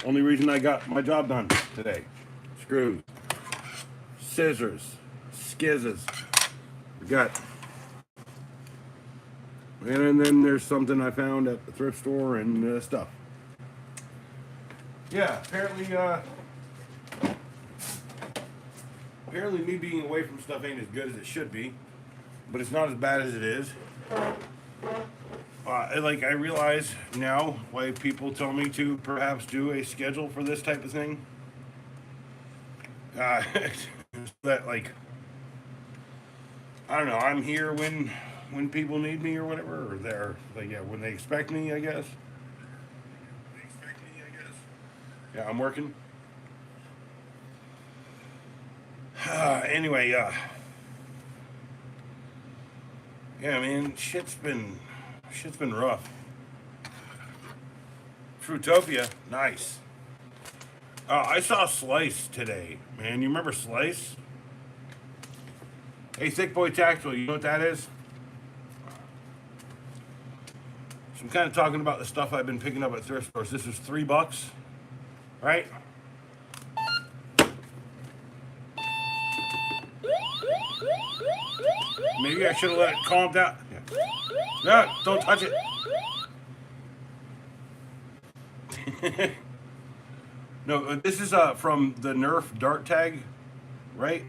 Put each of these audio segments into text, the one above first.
Only reason I got my job done today. Screws, scissors, skizzes. We got. And then there's something I found at the thrift store and stuff. Yeah, apparently me being away from stuff ain't as good as it should be, but it's not as bad as it is. I realize now why people tell me to perhaps do a schedule for this type of thing. That like, I don't know, I'm here when people need me or whatever, or they're like, yeah, when they expect me, I guess. Yeah, I'm working. Anyway, yeah, man, shit's been rough. Fruitopia, nice. I saw Slice today, man. You remember Slice? Hey, Thick Boy Tactical, you know what that is? So I'm kind of talking about the stuff I've been picking up at thrift stores. This is $3, right? Maybe I should have let it calm down. Yeah. No, don't touch it. No, this is from the Nerf dart tag, right?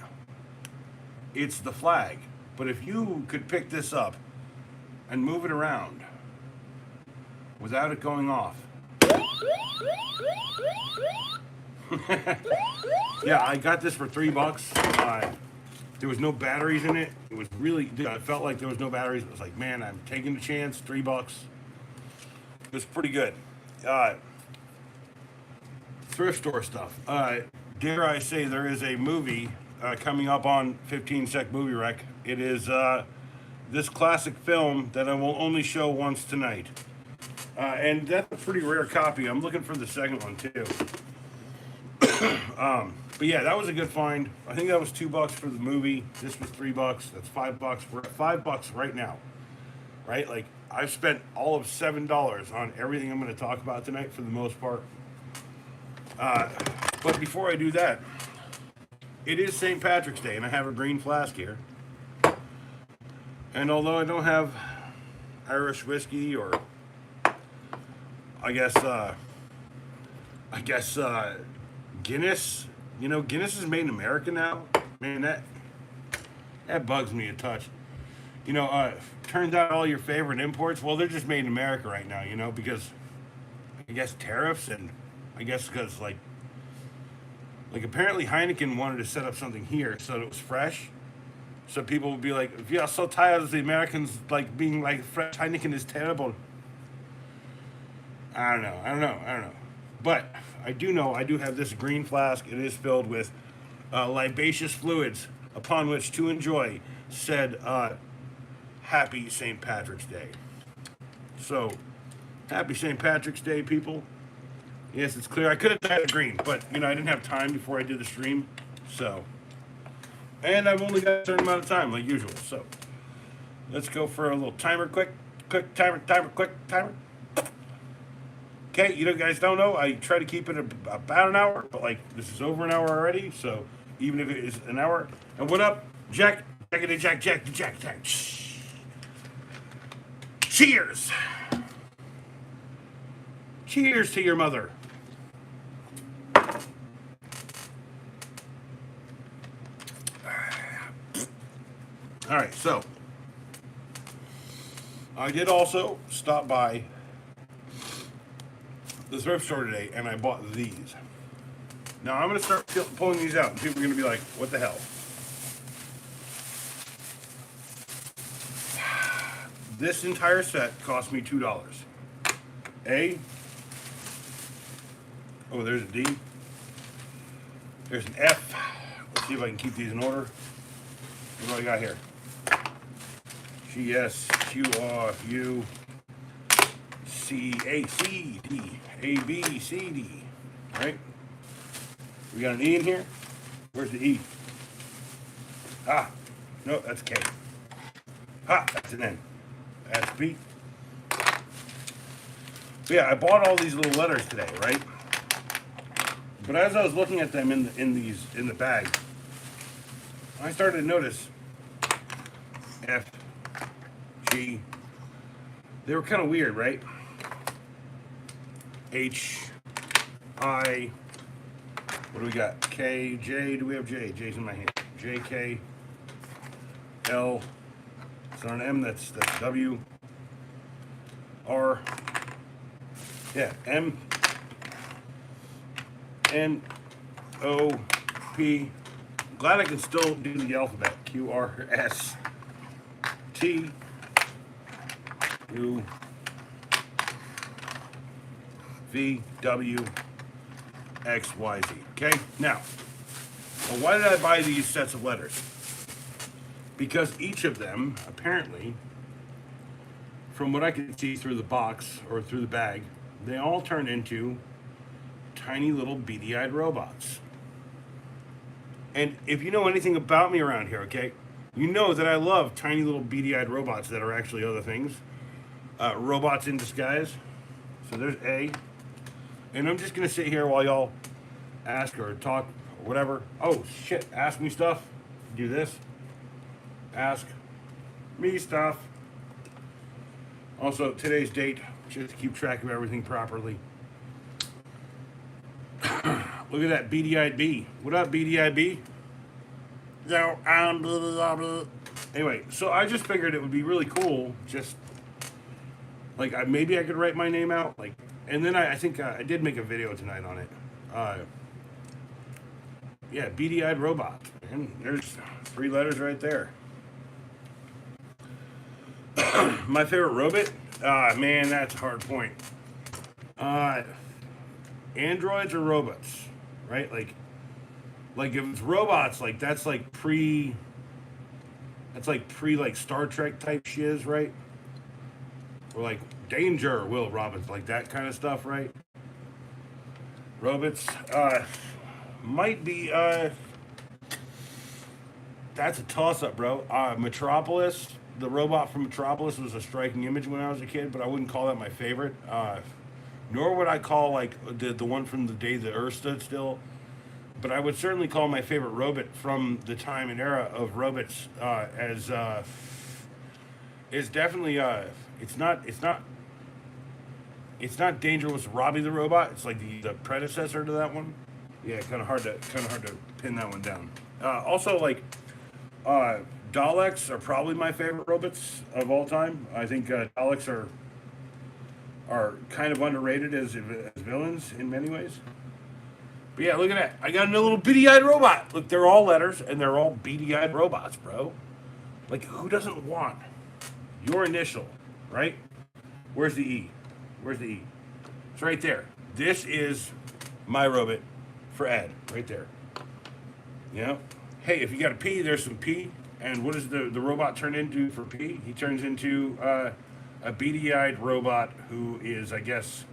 It's the flag. But if you could pick this up and move it around without it going off. Yeah, I got this for $3. There was no batteries in it. It was really, I felt like there was no batteries. It was like, man, I'm taking the chance, $3. It was pretty good. Thrift store stuff. Dare I say there is a movie coming up on 15 Sec Movie Rec. It is this classic film that I will only show once tonight. And that's a pretty rare copy. I'm looking for the second one too. But yeah, that was a good find. I think that was $2 for the movie. This was $3. That's $5. We're at $5 right now, right? Like I've spent all of $7 on everything I'm going to talk about tonight for the most part. But before I do that, it is St. Patrick's Day, and I have a green flask here. And although I don't have Irish whiskey or I guess Guinness. You know, Guinness is made in America now. Man, that bugs me a touch. You know, turns out all your favorite imports, well, they're just made in America right now. You know, because I guess tariffs and I guess because like apparently Heineken wanted to set up something here so that it was fresh. So people would be like, "Yeah, I'm so tired of the Americans like being like fresh. Heineken is terrible." I don't know. But I do know I do have this green flask. It is filled with libaceous fluids upon which to enjoy said happy St. Patrick's Day. So, happy St. Patrick's Day, people. Yes, it's clear. I could have dyed it green, but, you know, I didn't have time before I did the stream. So, and I've only got a certain amount of time, like usual. So, let's go for a little timer, quick timer. Okay, you know, guys don't know, I try to keep it about an hour, but like this is over an hour already, so even if it is an hour. And what up, Jack? Jack. Cheers! Cheers to your mother. All right, so I did also stop by the thrift store today, and I bought these. Now I'm going to start pulling these out, and people are going to be like, what the hell? This entire set cost me $2. Oh, there's a D. There's an F. Let's see if I can keep these in order. What do I got here? G, S, Q, R, U, C, A, C, D, A, B, C, D. Right? We got an E in here. Where's the E? Ah, no, that's K. Ah, that's an N. That's B. But yeah, I bought all these little letters today, right? But as I was looking at them in the bag, I started to notice F, G. They were kind of weird, right? H, I. What do we got? K, J. Do we have J? J's in my hand. J, K, L. It's not an M. That's W. R. Yeah, M. N. O. P. Glad I can still do the alphabet. Q, R, S. T. U. V. W. X, Y, Z. Okay? Now, why did I buy these sets of letters? Because each of them, apparently, from what I can see through the box or through the bag, they all turn into tiny little beady-eyed robots. And if you know anything about me around here, okay, you know that I love tiny little beady-eyed robots that are actually other things. Robots in disguise. So there's A. And I'm just going to sit here while y'all ask or talk or whatever. Oh, shit. Ask me stuff. Do this. Ask me stuff. Also, today's date, just to keep track of everything properly. Look at that beady-eyed bee. What up, beady-eyed bee? Yo, I'm beady-eyed bee. Anyway, so I just figured it would be really cool, just, like, maybe I could write my name out, like, and then I think I did make a video tonight on it. Yeah, beady-eyed robot. And there's 3 letters right there. My favorite robot? Man, that's a hard point. Androids or robots, right? Like if it's robots, like that's like pre like Star Trek type shiz, right? Or like Danger, Will Robinson, like that kind of stuff, right? Robots, might be, that's a toss-up, bro. Metropolis, the robot from Metropolis was a striking image when I was a kid, but I wouldn't call that my favorite. Nor would I call, like, the one from the day the Earth stood still. But I would certainly call my favorite robot from the time and era of robots is definitely, it's not Dangerous Robbie the Robot. It's like the predecessor to that one. Yeah, kind of hard to pin that one down. Also, like, Daleks are probably my favorite robots of all time. I think Daleks are kind of underrated as villains in many ways. But yeah, look at that. I got a little beady-eyed robot. Look, they're all letters, and they're all beady-eyed robots, bro. Like, who doesn't want your initial, right? Where's the E? Where's the E? It's right there. This is my robot for Ed, right there. You know? Hey, if you got a P, there's some P. And what does the robot turn into for P? He turns into a beady-eyed robot who is, I guess,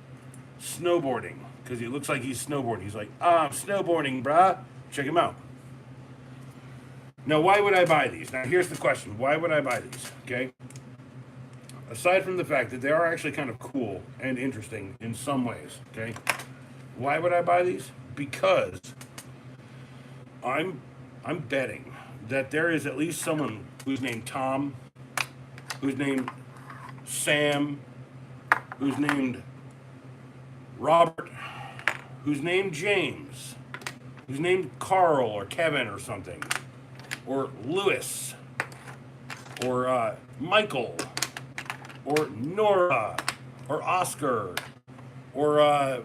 snowboarding. Because he looks like he's snowboarding. He's like, I'm snowboarding, brah. Check him out. Now, why would I buy these? Now, here's the question. Why would I buy these? Okay? Aside from the fact that they are actually kind of cool and interesting in some ways. Okay? Why would I buy these? Because I'm betting that there is at least someone who's named Tom, who's named Sam, who's named Robert, who's named James, who's named Carl or Kevin or something, or Lewis, or Michael, or Nora, or Oscar, or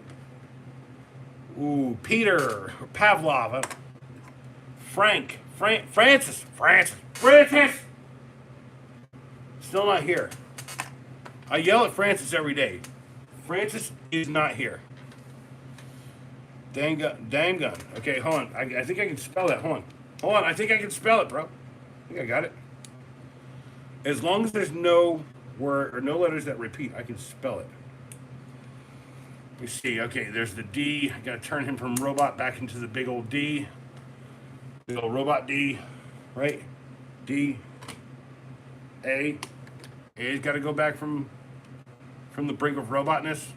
Peter, or Pavlov, Francis. Still not here. I yell at Francis every day. Francis is not here. Dang gun. Okay, hold on. I think I can spell that. Hold on. I think I can spell it, bro. I think I got it. As long as there's no word or no letters that repeat, I can spell it. Let me see. Okay, there's the D. I gotta turn him from robot back into the big old D. Big old robot D. Right? D. A. A's gotta go back from the brink of robotness.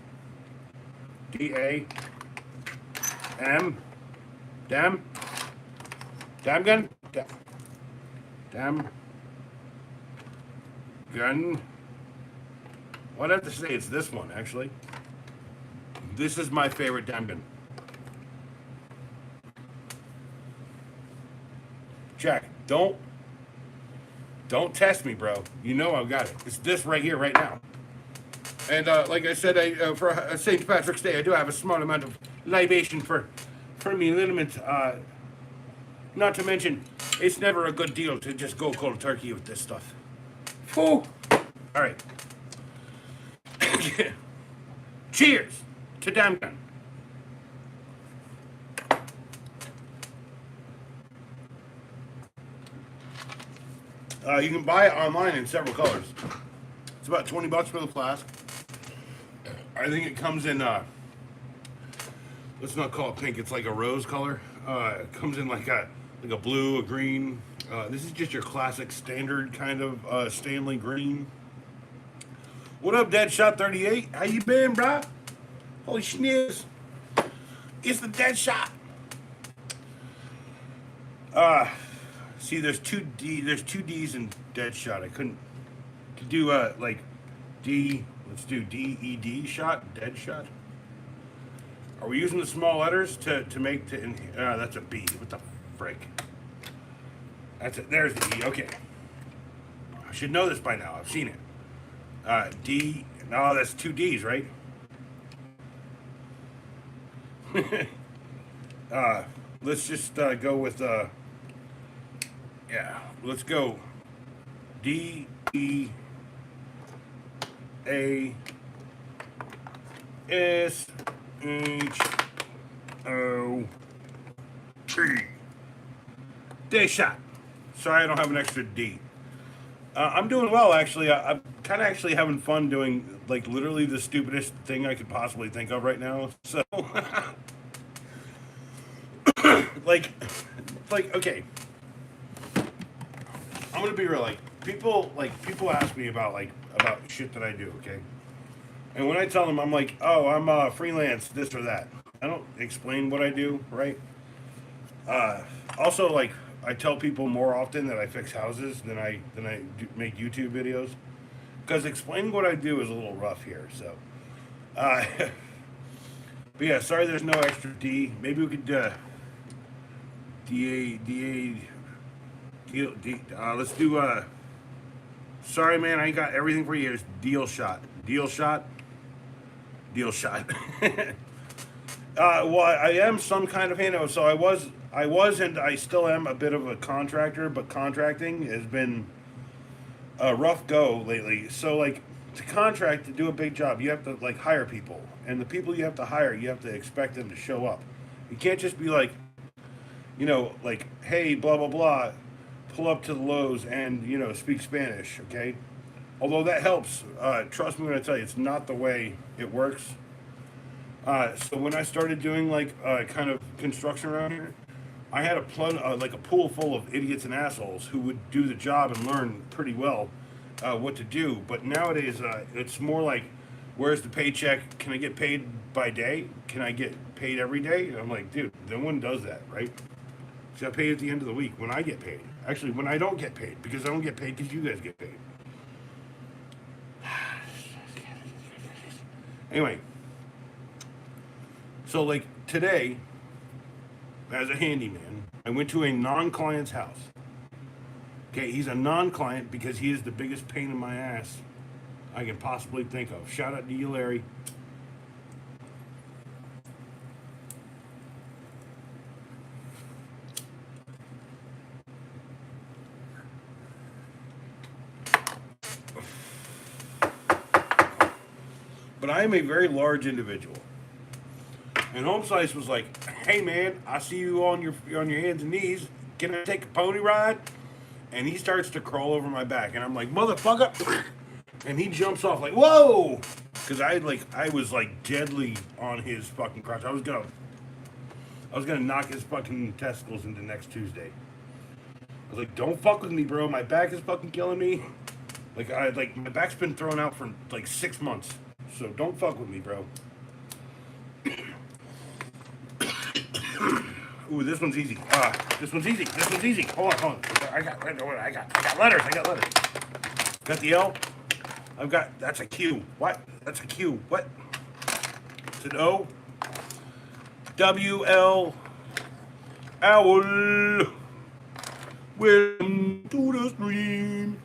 D-A. Damn. Damn. Damn gun. Damn. Gun. Well, I'd have to say it's this one, actually. This is my favorite damn gun. Jack, don't test me, bro. You know I've got it. It's this right here, right now. And like I said, for St. Patrick's Day, I do have a small amount of libation for me liniment. Not to mention, it's never a good deal to just go cold turkey with this stuff. Whew. All right. Cheers to damn gun. You can buy it online in several colors. It's about 20 bucks for the flask. I think it comes in, let's not call it pink, it's like a rose color. It comes in like a blue, a green. This is just your classic standard kind of Stanley green. What up, Deadshot 38? How you been, brah? Holy schniz. It's the Deadshot. See, there's two D's in Deadshot. I couldn't do like D. Let's do D-E-D shot, Deadshot. Are we using the small letters to make the? That's a B. What the frick? That's it. There's the E. Okay. I should know this by now. I've seen it. D. No, that's two D's, right? Let's just go with yeah. Let's go D E A S H O T. Deadshot. Sorry, I don't have an extra D. I'm doing well, actually. I'm kind of actually having fun doing, like, literally the stupidest thing I could possibly think of right now. So, like, okay. I'm gonna be real. Like, people ask me about shit that I do. Okay, and when I tell them, I'm like, oh, I'm freelance, this or that. I don't explain what I do, right? Also, like, I tell people more often that I fix houses than I make YouTube videos, because explaining what I do is a little rough here. So, but yeah, sorry, there's no extra D. Maybe we could let's do sorry, man, I ain't got everything for you. It's deal shot. Well, I am some kind of handover. So I was, and I still am a bit of a contractor, but contracting has been a rough go lately. So, like, to contract, to do a big job, you have to, like, hire people. And the people you have to hire, you have to expect them to show up. You can't just be like, you know, like, hey, blah, blah, blah, pull up to the Lowe's and, you know, speak Spanish, okay? Although that helps. Trust me when I tell you, it's not the way it works. So when I started doing, like, kind of construction around here, I had like a pool full of idiots and assholes who would do the job and learn pretty well what to do. But nowadays, it's more like, where's the paycheck? Can I get paid by day? Can I get paid every day? And I'm like, dude, no one does that, right? So I pay at the end of the week when I get paid. Actually, when I don't get paid, because I don't get paid because you guys get paid. Anyway, so, like, today, as a handyman, I went to a non-client's house. Okay, he's a non-client because he is the biggest pain in my ass I can possibly think of. Shout out to you, Larry. But I am a very large individual. And Home Slice was like, hey man, I see you on your hands and knees. Can I take a pony ride? And he starts to crawl over my back. And I'm like, motherfucker. And he jumps off like, whoa. Because I was like deadly on his fucking crotch. I was gonna knock his fucking testicles into next Tuesday. I was like, don't fuck with me, bro. My back is fucking killing me. Like my back's been thrown out for like 6 months. So don't fuck with me, bro. Ooh, this one's easy. This one's easy. This one's easy. Hold on. I got letters. Got the L. That's a Q. What? That's a Q. What? It's an O. W L. Owl. Welcome to the stream.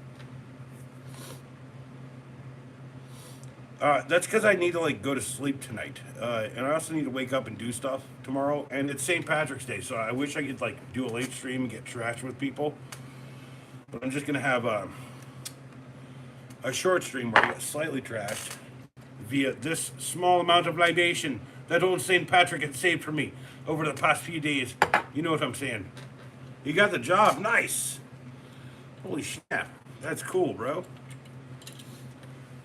That's because I need to like go to sleep tonight, and I also need to wake up and do stuff tomorrow. And it's St. Patrick's Day, so I wish I could like do a late stream and get trashed with people. But I'm just gonna have a short stream where I get slightly trashed via this small amount of libation that old St. Patrick had saved for me over the past few days. You know what I'm saying? You got the job, nice. Holy shit, that's cool, bro.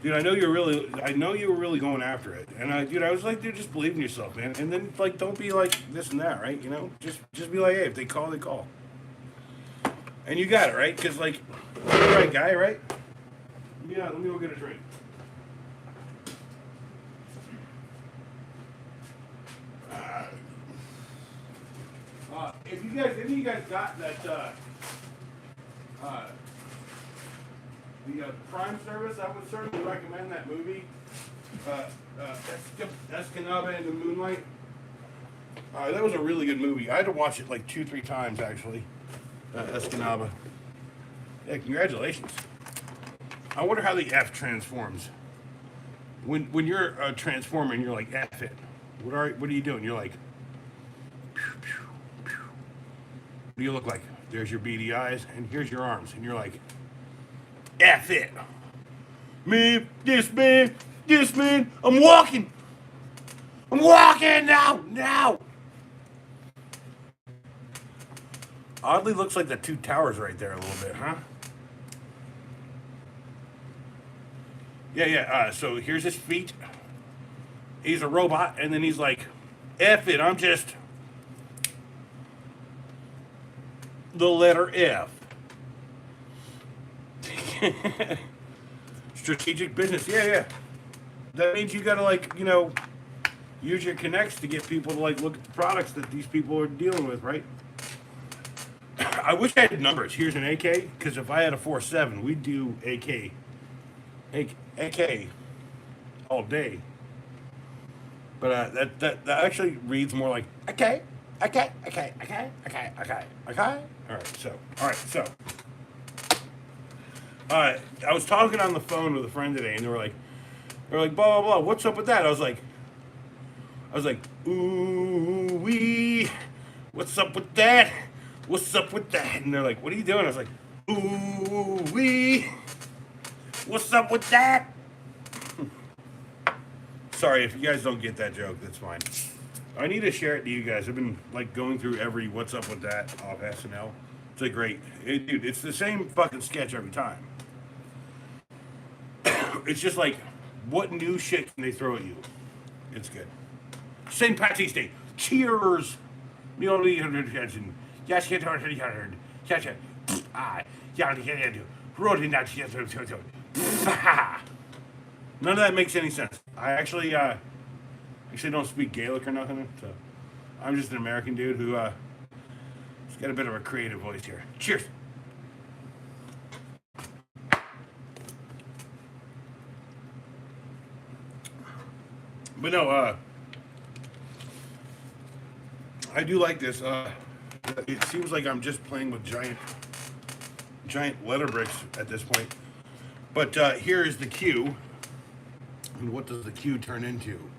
Dude, I know you were really going after it, and I was like, dude, just believe in yourself, man. And then, like, don't be like this and that, right? You know, just be like, hey, if they call, they call. And you got it, right? Because, like, you're the right guy, right? Yeah, let me go get a drink. If any of you guys got that, the Prime service, I would certainly recommend that movie, Escanaba in the Moonlight. That was a really good movie. I had to watch it like 2-3 times, actually. Escanaba. Yeah, congratulations. I wonder how the F transforms. When you're transforming, you're like, F it. What are you doing? You're like, pew, pew, pew. What do you look like? There's your beady eyes, and here's your arms, and you're like, F it. Man, this man, I'm walking now. Oddly looks like the two towers right there a little bit, huh? Yeah, so here's his feet. He's a robot, and then he's like, F it, I'm just the letter F. Strategic business, yeah. That means you gotta, like, you know, use your connects to get people to, like, look at the products that these people are dealing with, right? I wish I had numbers. Here's an AK, because if I had a 4.7, we'd do AK all day. But that actually reads more like okay. All right, so. I was talking on the phone with a friend today, and they were like, blah blah blah. What's up with that? I was like, ooh wee. What's up with that? What's up with that? And they're like, what are you doing? I was like, ooh wee. What's up with that? Sorry if you guys don't get that joke. That's fine. I need to share it to you guys. I've been like going through every "What's Up with That" off SNL. It's like great, dude. It's the same fucking sketch every time. It's just like, what new shit can they throw at you? It's good. St. Patrick's Day. Cheers. None of that makes any sense. I actually don't speak Gaelic or nothing, so I'm just an American dude who has got a bit of a creative voice here. Cheers. But no, I do like this. It seems like I'm just playing with giant letter bricks at this point. But here is the Q. And what does the Q turn into?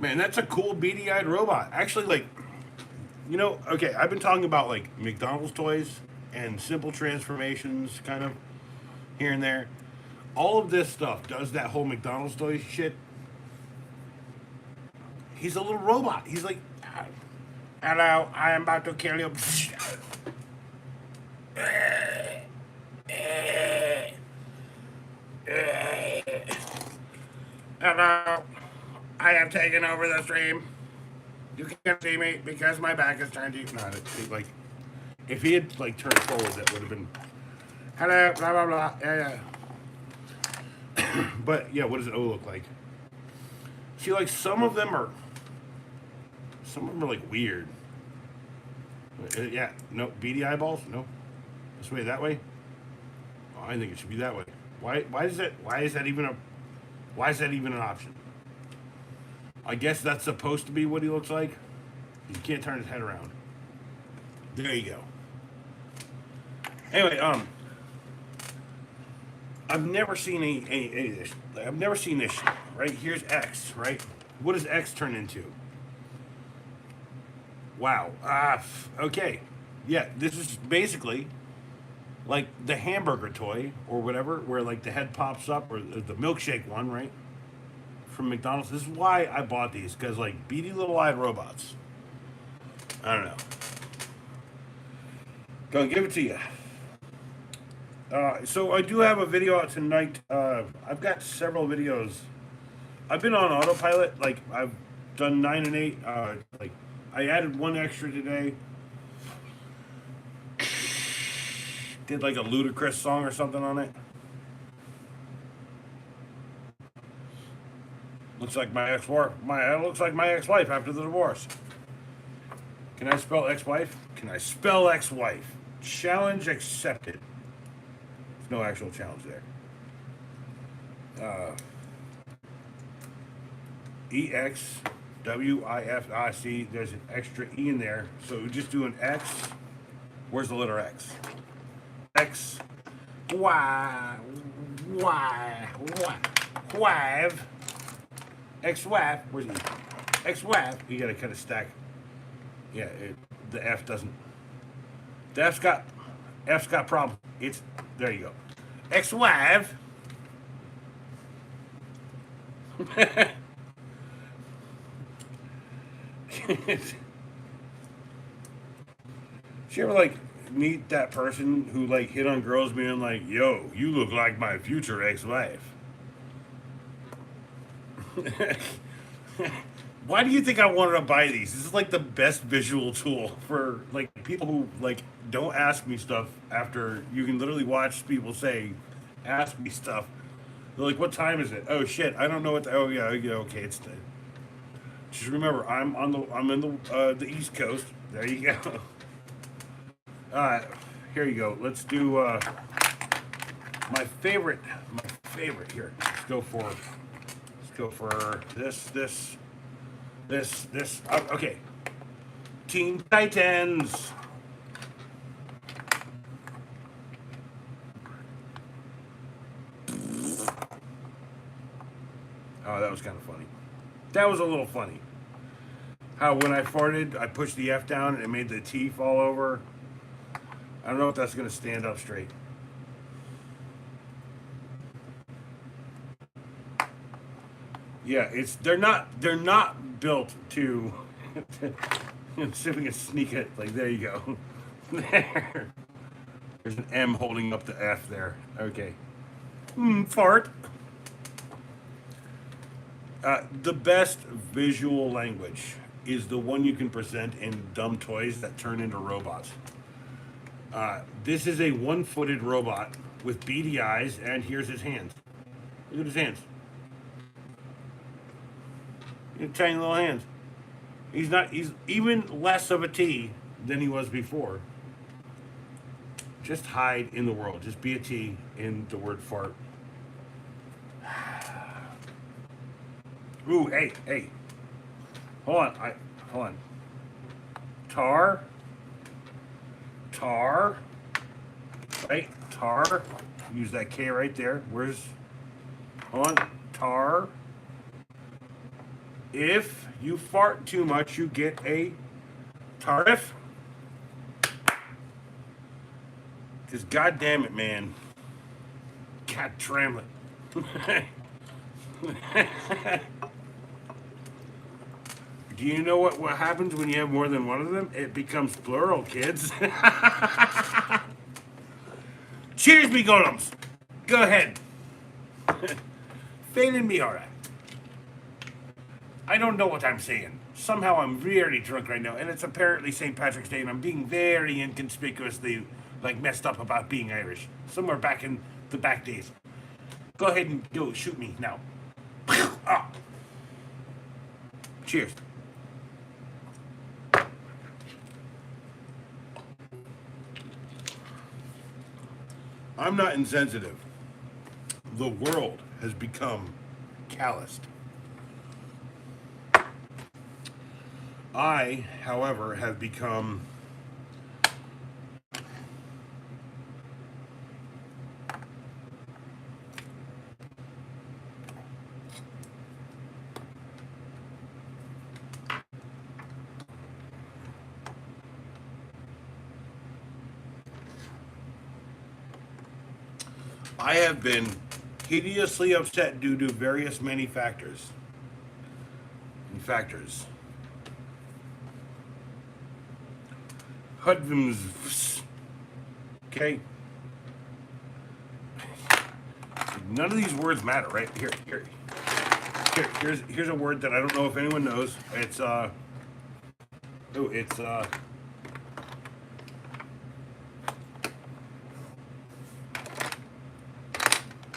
Man, that's a cool beady-eyed robot. Actually, like, you know, okay, I've been talking about, like, McDonald's toys and simple transformations, kind of, here and there. All of this stuff does that whole McDonald's toy shit. He's a little robot. He's like, hello, I am about to kill you. Hello, I have taken over the stream. You can't see me because my back is turned to you. Not like, if he had like turned forward, that would have been, hello, blah blah blah. Yeah. But yeah, what does it O look like? See, like some of them are Some of them are like weird. Yeah, no, beady eyeballs? No. This way, that way? Oh, I think it should be that way. Why is that, why is that even an option? I guess that's supposed to be what he looks like. You can't turn his head around. There you go. Anyway, I've never seen any of this. I've never seen this shit, right? Here's X, right? What does X turn into? Wow. Okay. Yeah, this is basically like the hamburger toy or whatever, where like the head pops up, or the milkshake one, right? From McDonald's. This is why I bought these, because like beady little eyed robots. I don't know. Gonna give it to you. So I do have a video out tonight. I've got several videos. I've been on autopilot. Like I've done 9 and 8. Like I added one extra today. Did like a ludicrous song or something on it. Looks like my ex-wife after the divorce. Can I spell ex-wife? Can I spell ex-wife? Challenge accepted. There's no actual challenge there. EXWIF. See, there's an extra E in there. So we just do an X. Where's the letter X? X. Y. Wife. Ex-wife. Where's E? Ex-wife. You gotta kind of stack. Yeah, the F doesn't. The F's got problems. It's there. You go. Ex-wife. Did you ever like meet that person who like hit on girls being like, "Yo, you look like my future ex-wife"? Why do you think I wanted to buy these? This is like the best visual tool for like people who like don't ask me stuff after you can literally watch people say, "Ask me stuff." They're like, "What time is it?" "Oh shit, I don't know what." Oh yeah, okay, it's the. Just remember, I'm in the East Coast. There you go. Here you go. Let's do my favorite here. Let's go for this. Okay. Teen Titans. Oh, that was kind of funny. That was a little funny. How when I farted, I pushed the F down and it made the T fall over. I don't know if that's going to stand up straight. Yeah, they're not built to sipping a sneak it. Like there you go. There. There's an M holding up the F there. Okay. Fart. The best visual language is the one you can present in dumb toys that turn into robots. This is a one-footed robot with beady eyes, and here's his hands. Look at his hands. Tiny little hands. He's even less of a T than he was before. Just hide in the world. Just be a T in the word fart. Ooh, hey. Hold on. Tar. Right? Tar. Use that K right there. Hold on. Tar. If you fart too much, you get a tariff. Because goddamn it, man. God damn it. Do you know what happens when you have more than one of them? It becomes plural, kids. Cheers, me golems. Go ahead. Failing me, alright. I don't know what I'm saying. Somehow I'm very drunk right now, and it's apparently St. Patrick's Day, and I'm being very inconspicuously like messed up about being Irish. Somewhere back in the back days. Go ahead and shoot me now. Ah. Cheers. I'm not insensitive. The world has become calloused. I, however, have become I have been hideously upset due to various many factors. And factors. Hudvins. Okay. None of these words matter, right? Here's a word that I don't know if anyone knows. It's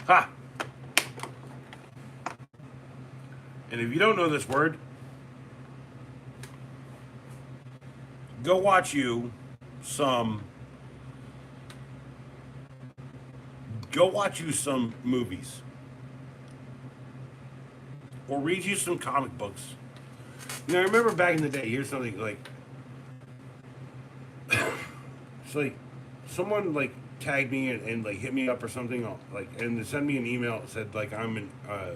ha. And if you don't know this word, go watch you some movies or read you some comic books. You know, I remember back in the day, here's something like it's like someone like tagged me and like hit me up or something like and they sent me an email that said like I'm in I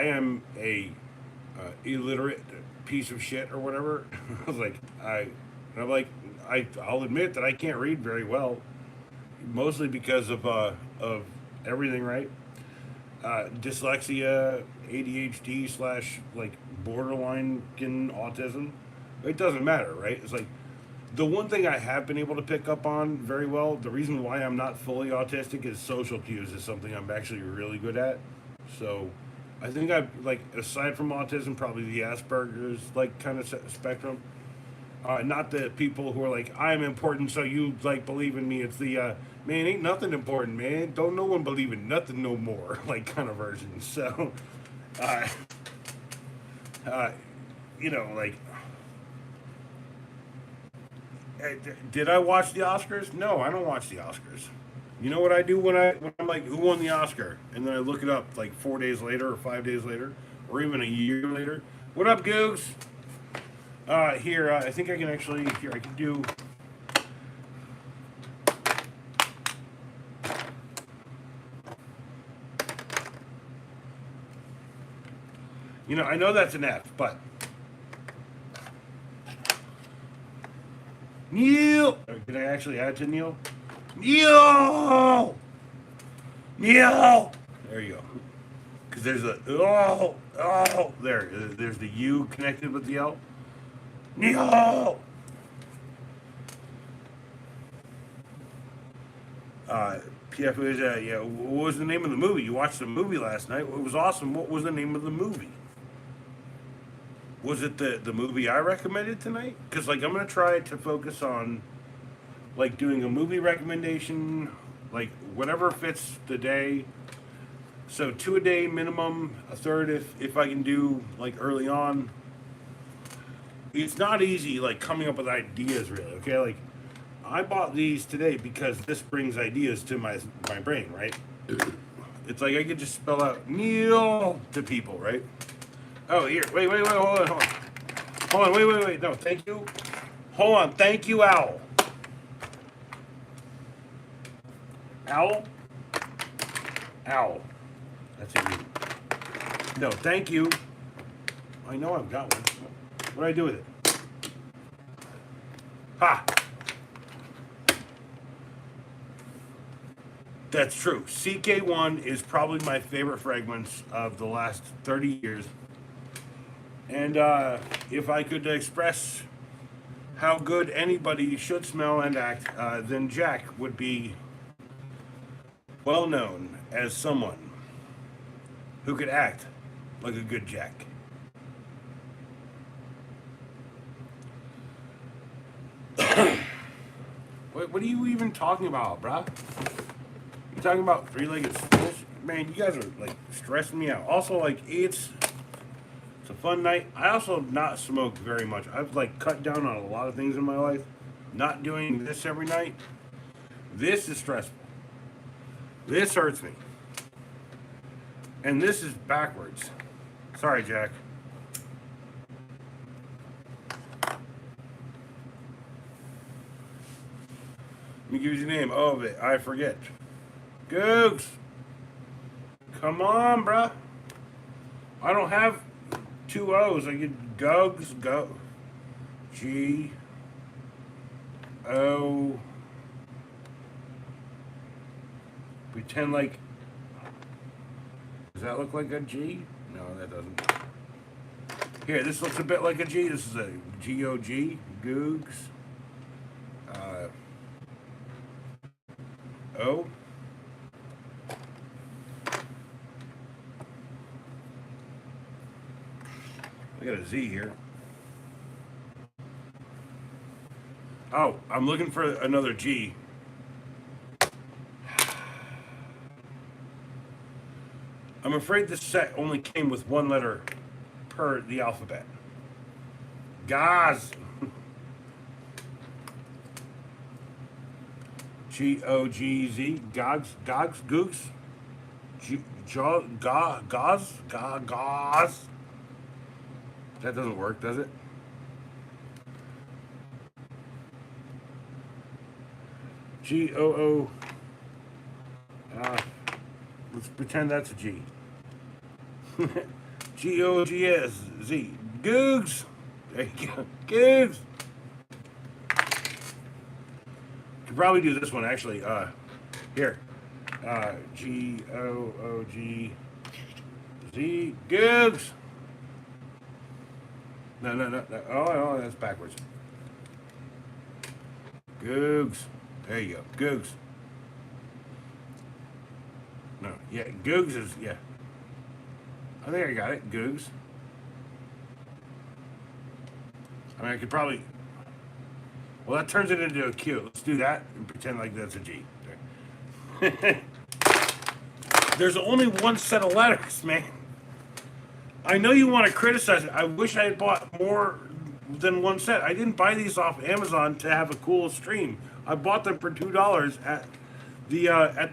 am a illiterate piece of shit or whatever. I was like, I'll admit that I can't read very well, mostly because of everything, right? Dyslexia, ADHD slash like borderline autism. It doesn't matter, right? It's like the one thing I have been able to pick up on very well. The reason why I'm not fully autistic is social cues is something I'm actually really good at. So I think I've like aside from autism, probably the Asperger's like kind of spectrum. Not the people who are like I'm important, so you like believe in me. It's the man ain't nothing important, man. Don't no one believe in nothing no more, like kind of version. So, uh, you know, like. Did I watch the Oscars? No, I don't watch the Oscars. You know what I do when I'm like, who won the Oscar? And then I look it up like 4 days later or 5 days later or even a year later. What up, Googs? Here, I think I can actually, here, I can do, you know, I know that's an F, but, Neil! Did I actually add to Neil? Neil! Neil! There you go. Because there's a, there's the U connected with the L. Neil! PF was, yeah, what was the name of the movie? You watched the movie last night. It was awesome. What was the name of the movie? Was it the movie I recommended tonight? Because, like, I'm going to try to focus on, like, doing a movie recommendation, like, whatever fits the day. So 2 a day minimum, a third if I can do, like, early on. It's not easy, like, coming up with ideas, really, okay? Like, I bought these today because this brings ideas to my brain, right? It's like I could just spell out Neil to people, right? Oh, here, wait, hold on, wait, no, thank you. Hold on, thank you, Owl. Owl? Owl. That's it. No, thank you. I know I've got one. What do I do with it? Ha! That's true. CK1 is probably my favorite fragrance of the last 30 years. And if I could express how good anybody should smell and act, then Jack would be well known as someone who could act like a good Jack. What are you even talking about, bruh? You're talking about three-legged stools? Man, you guys are, like, stressing me out. Also, like, it's a fun night. I also not smoke very much. I've, like, cut down on a lot of things in my life. Not doing this every night This is stressful. This hurts me. And this is backwards. Sorry, Jack. Let me give you the name. Oh, I forget. Googs. Come on, bruh. I don't have two O's. I get Googs. Go. G. O. Pretend like. Does that look like a G? No, that doesn't. Here, this looks a bit like a G. This is a G-O-G. Googs. O. I got a Z here. Oh, I'm looking for another G. I'm afraid this set only came with one letter per the alphabet. Gaz. G-O-G-Z. Gogs. Gogs. Googs. Gauze. Gauze. That doesn't work, does it? G-O-O. Let's pretend that's a G. G-O-G-S-Z. Googs. There you go. Googs. Could probably do this one, actually. Here. G-O-O-G-Z. Googs. No. Oh, that's backwards. Googs. There you go. Googs. No, yeah, Googs is, yeah. I think I got it. Googs. I mean, I could probably. Well, that turns it into a Q. Let's do that and pretend like that's a G. Okay. There's only one set of letters, man. I know you want to criticize it. I wish I had bought more than one set. I didn't buy these off Amazon to have a cool stream. I bought them for $2 at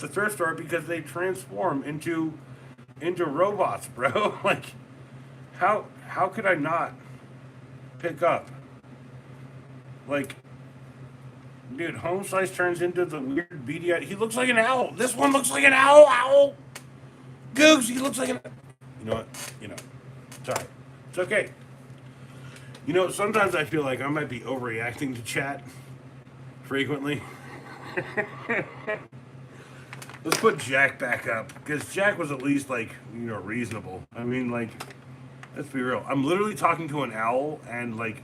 the thrift store because they transform into robots, bro. Like, how could I not pick up? Like, dude, Home Slice turns into the weird beady. He looks like an owl. This one looks like an owl. Owl. Googs. He looks like an. You know what? You know. Sorry. It's okay. You know, sometimes I feel like I might be overreacting to chat frequently. Let's put Jack back up because Jack was at least like, you know, reasonable. I mean, like, let's be real. I'm literally talking to an owl and like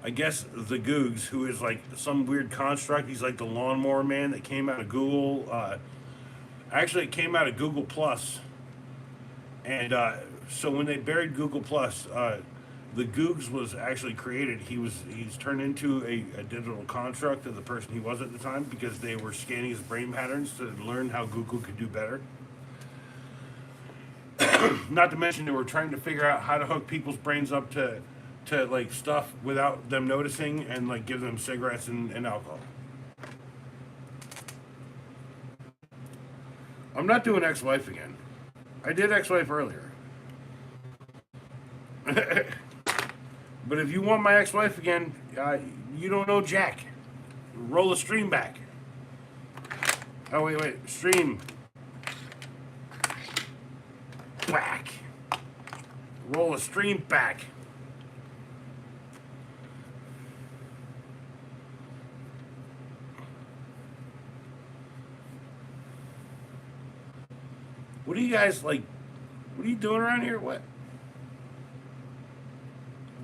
I guess the Googs, who is like some weird construct. He's like the lawnmower man that came out of Google. Actually, it came out of Google Plus. And so when they buried Google Plus, the Googs was actually created. He's turned into a digital construct of the person he was at the time because they were scanning his brain patterns to learn how Google could do better. Not to mention they were trying to figure out how to hook people's brains up to like stuff without them noticing and like give them cigarettes and alcohol. I'm not doing ex-wife again. I did ex-wife earlier. But if you want my ex-wife again, you don't know Jack. Roll a stream back. Oh, wait. Stream. Back. Roll a stream back. What are you guys like? What are you doing around here?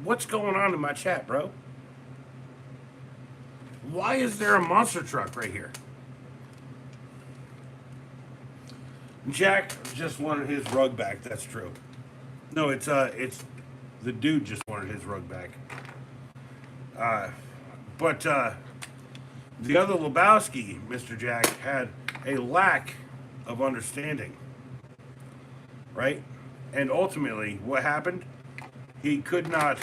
What's going on in my chat, bro? Why is there a monster truck right here? Jack just wanted his rug back. That's true. No, it's the dude just wanted his rug back. But the other Lebowski, Mr. Jack, had a lack of understanding. Right? And ultimately, what happened? He could not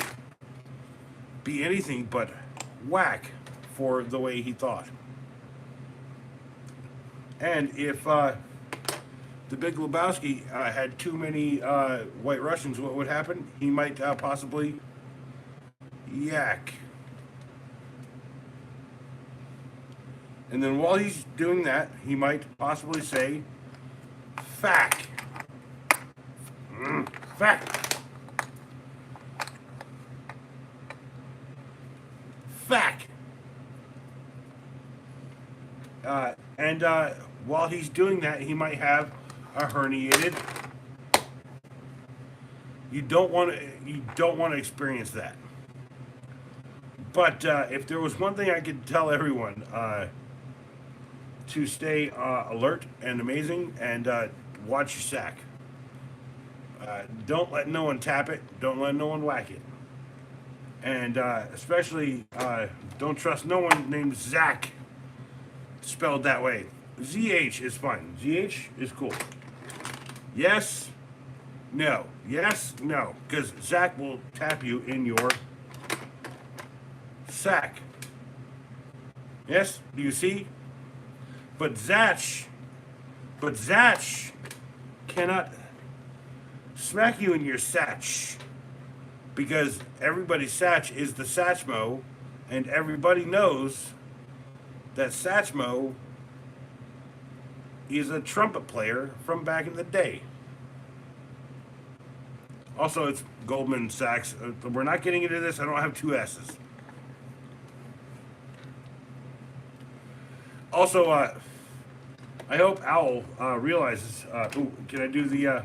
be anything but whack for the way he thought. And if the Big Lebowski had too many White Russians, what would happen? He might possibly yak. And then while he's doing that, he might possibly say, fack. Fack. Fack. And while he's doing that, he might have a herniated. You don't want to experience that. But if there was one thing I could tell everyone, to stay alert and amazing, and watch your sack. Don't let no one tap it. Don't let no one whack it. And especially, don't trust no one named Zach, spelled that way. ZH is fine. ZH is cool. Yes, no. Yes, no. Because Zach will tap you in your sack. Yes, do you see? But Zach cannot smack you in your satch, because everybody's satch is the Satchmo, and everybody knows that Satchmo is a trumpet player from back in the day. Also, it's Goldman Sachs. We're not getting into this. I don't have two S's. Also, I hope Owl realizes. Ooh, can I do the?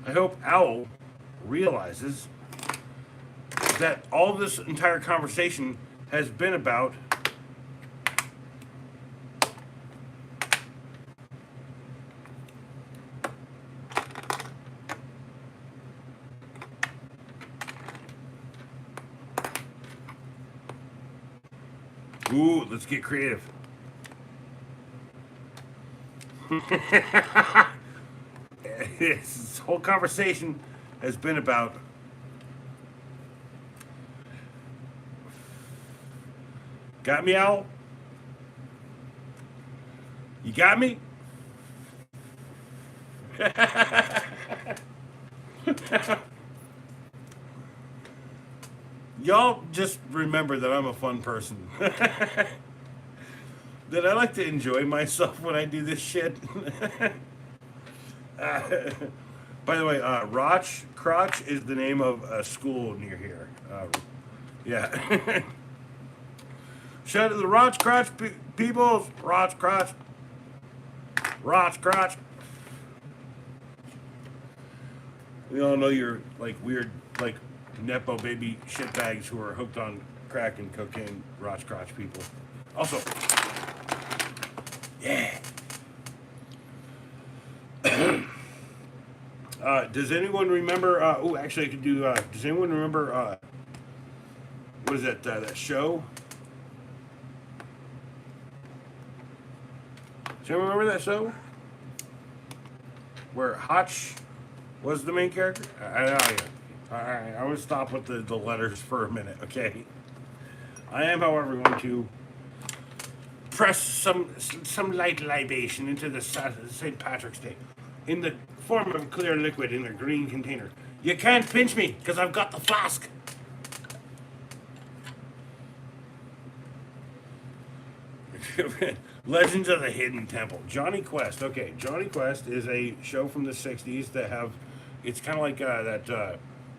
I hope Owl realizes that all this entire conversation has been about ooh, let's get creative. This whole conversation has been about got me, Owl? You got me? Y'all just remember that I'm a fun person. That I like to enjoy myself when I do this shit. By the way, Crotch is the name of a school near here. Yeah. Shout out to the Roch Crotch peoples. Roch Crotch. Roch Crotch. We all know you're like weird, like Nepo baby shitbags who are hooked on crack and cocaine, Roch Crotch people. Also, yeah. Does anyone remember? Oh, actually, I could do. Does anyone remember? What is that? That show? Does anyone remember that show? Where Hotch was the main character? I know. Alright, I will stop with the letters for a minute, okay? I am, however, going to press some light libation into the St. Patrick's Day in the form of clear liquid in a green container. You can't pinch me, because I've got the flask. Legends of the Hidden Temple. Johnny Quest. Okay, Johnny Quest is a show from the 60s that have... It's kind of like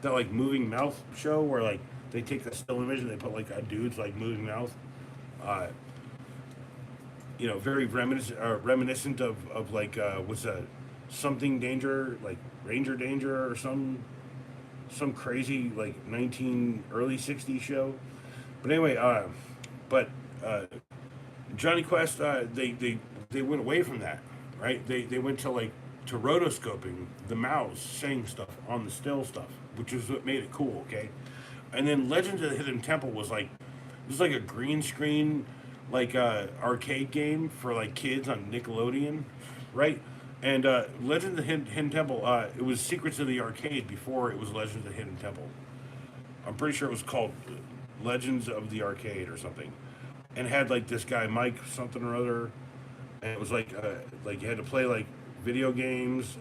that like moving mouth show where like they take the still image and they put like a dude's like moving mouth. Very reminiscent of like what's that? Something Danger, like Ranger Danger or some crazy like early 60s show. But anyway, Johnny Quest, they went away from that, right? They went to rotoscoping the mouths saying stuff on the still stuff, which is what made it cool, okay? And then Legends of the Hidden Temple was like a green screen arcade game for like kids on Nickelodeon, right? And Legends of the Hidden Temple, it was Secrets of the Arcade before it was Legends of the Hidden Temple. I'm pretty sure it was called Legends of the Arcade or something, and had like this guy Mike something or other, and it was like you had to play like video games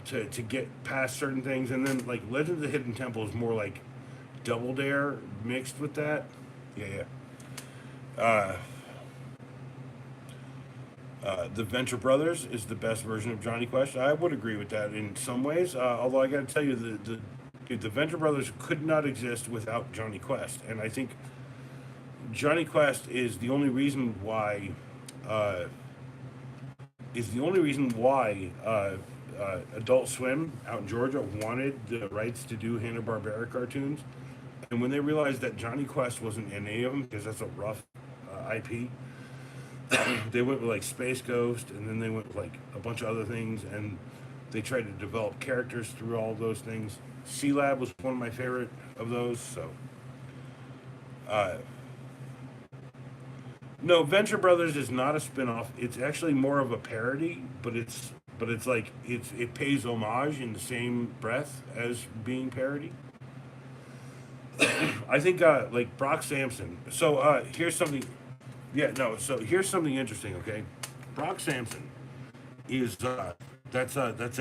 to get past certain things, and then like Legends of the Hidden Temple is more like Double Dare mixed with that. Yeah, yeah. The Venture Brothers is the best version of Johnny Quest. I would agree with that in some ways. Although I got to tell you, the Venture Brothers could not exist without Johnny Quest, and I think Johnny Quest is the only reason why uh, Adult Swim out in Georgia wanted the rights to do Hanna Barbera cartoons, and when they realized that Johnny Quest wasn't in any of them because that's a rough IP, they went with like Space Ghost, and then they went with like a bunch of other things, and they tried to develop characters through all those things. C Lab was one of my favorite of those. So, uh, no, Venture Brothers is not a spin-off. It's actually more of a parody, but it's like it pays homage in the same breath as being parody. I think like Brock Sampson. So here's something. Yeah, no. So here's something interesting. Okay, Brock Sampson is that's a it's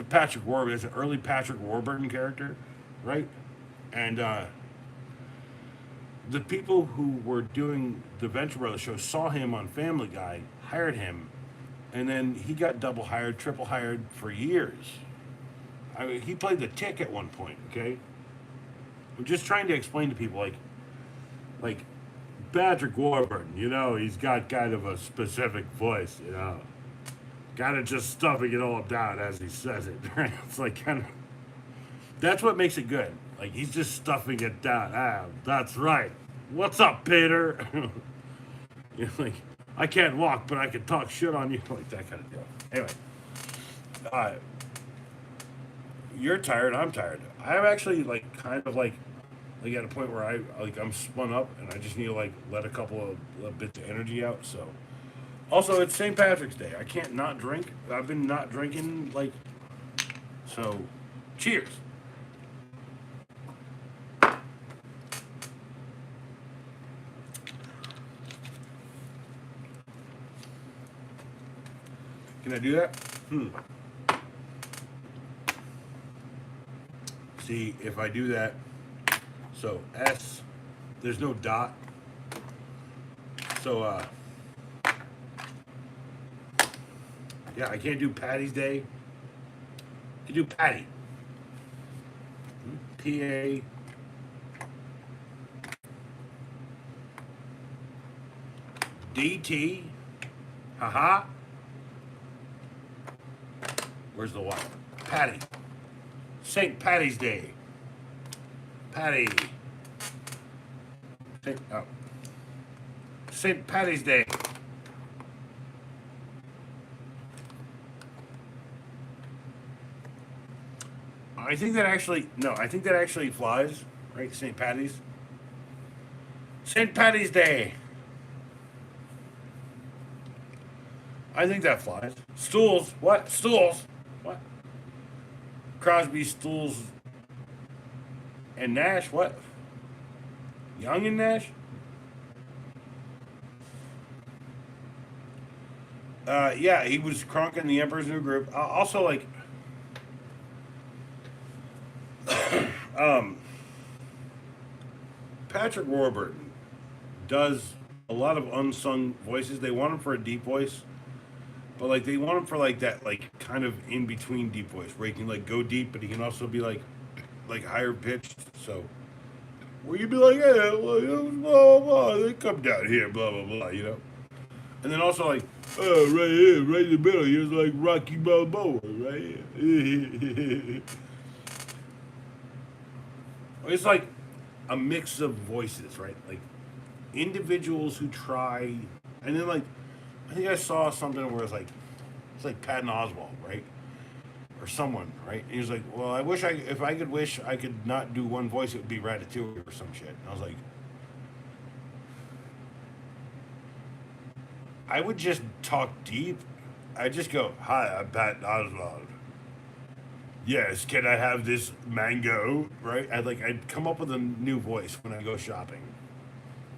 a Patrick Warburton. It's an early Patrick Warburton character, right? And the people who were doing the Venture Brothers show saw him on Family Guy, hired him, and then he got double hired, triple hired for years. I mean, he played the Tick at one point. Okay, I'm just trying to explain to people like Patrick Warburton. You know, he's got kind of a specific voice. You know, kind of just stuffing it all down as he says it. Right? It's like kind of that's what makes it good. Like he's just stuffing it down. Ah, that's right. What's up, Peter? You're like, I can't walk, but I can talk shit on you, like that kind of deal. Anyway, uh, you're tired. I'm tired. I'm actually like kind of like at a point where I'm spun up and I just need to like let a couple of bits of energy out. So, also it's St. Patrick's Day. I can't not drink. I've been not drinking like so. Cheers. Can I do that? See, if I do that, so S, there's no dot. So, yeah, I can't do Patty's Day. I can do Patty. P-A. D-T. Haha. Where's the Y? Patty. St. Patty's Day. Patty. St. Patty's Day. I think that actually, no, I think that actually flies, right? St. Patty's. St. Patty's Day. I think that flies. Stools. What? Stools. What? Crosby, Stools, and Nash. What? Young and Nash? Yeah, he was Kronk in the Emperor's New Groove. Also, like, um, Patrick Warburton does a lot of unsung voices. They want him for a deep voice, but like they want him for like that, like kind of in between deep voice, where he can like go deep, but he can also be like higher pitched. So where you be like, hey, blah blah blah, they come down here, blah blah blah, you know. And then also like, oh, right here, right in the middle, here's like Rocky Balboa, right here. It's like a mix of voices, right? Like individuals who try, and then like I think I saw something where it's like Patton Oswalt, right, or someone, right? And he was like, well, I wish if I could wish I could not do one voice, it would be Ratatouille or some shit. And I was like, I would just talk deep. I just go, hi, I'm Patton Oswalt. Yes, can I have this mango? Right? I'd come up with a new voice when I go shopping,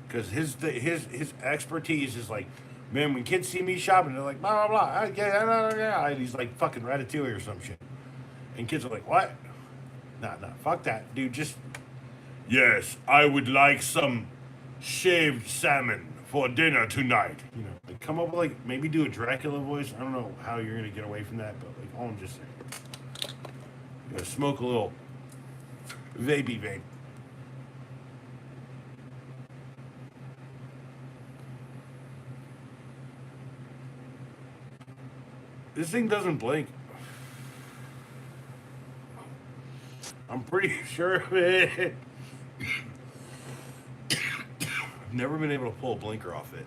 because his expertise is like, man, when kids see me shopping, they're like blah blah blah. Yeah, and he's like fucking Ratatouille or some shit, and kids are like, what? Nah, nah, fuck that, dude. Just yes, I would like some shaved salmon for dinner tonight. Like come up with like maybe do a Dracula voice. I don't know how you're gonna get away from that, but like all I'm just saying, smoke a little vapey vape. This thing doesn't blink. I'm pretty sure of it. I've never been able to pull a blinker off it.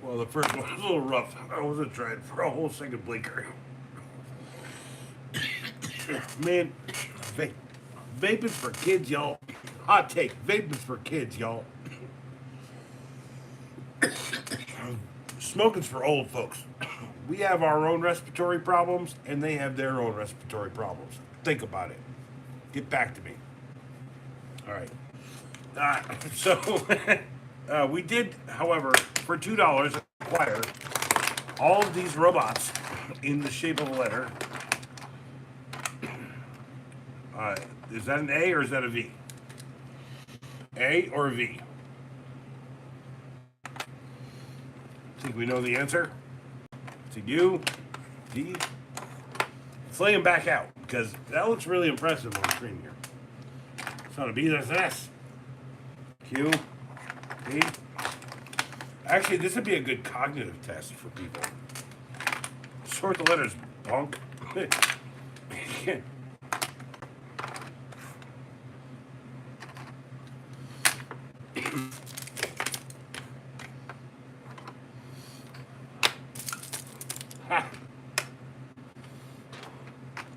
Well, the first one was a little rough. I wasn't trying for a whole second blinker. Man, vape. Vaping for kids, y'all. Hot take. Vaping's for kids, y'all. Smoking's for old folks. We have our own respiratory problems, and they have their own respiratory problems. Think about it. Get back to me. All right. So we did, however, for $2 acquire all of these robots in the shape of a letter. Is that an A or is that a V? A or V? Think we know the answer? To you, D. Let's lay them back out because that looks really impressive on the screen here. It's not a B, that's an S. Q, D. Actually, this would be a good cognitive test for people. Sort the letters, punk.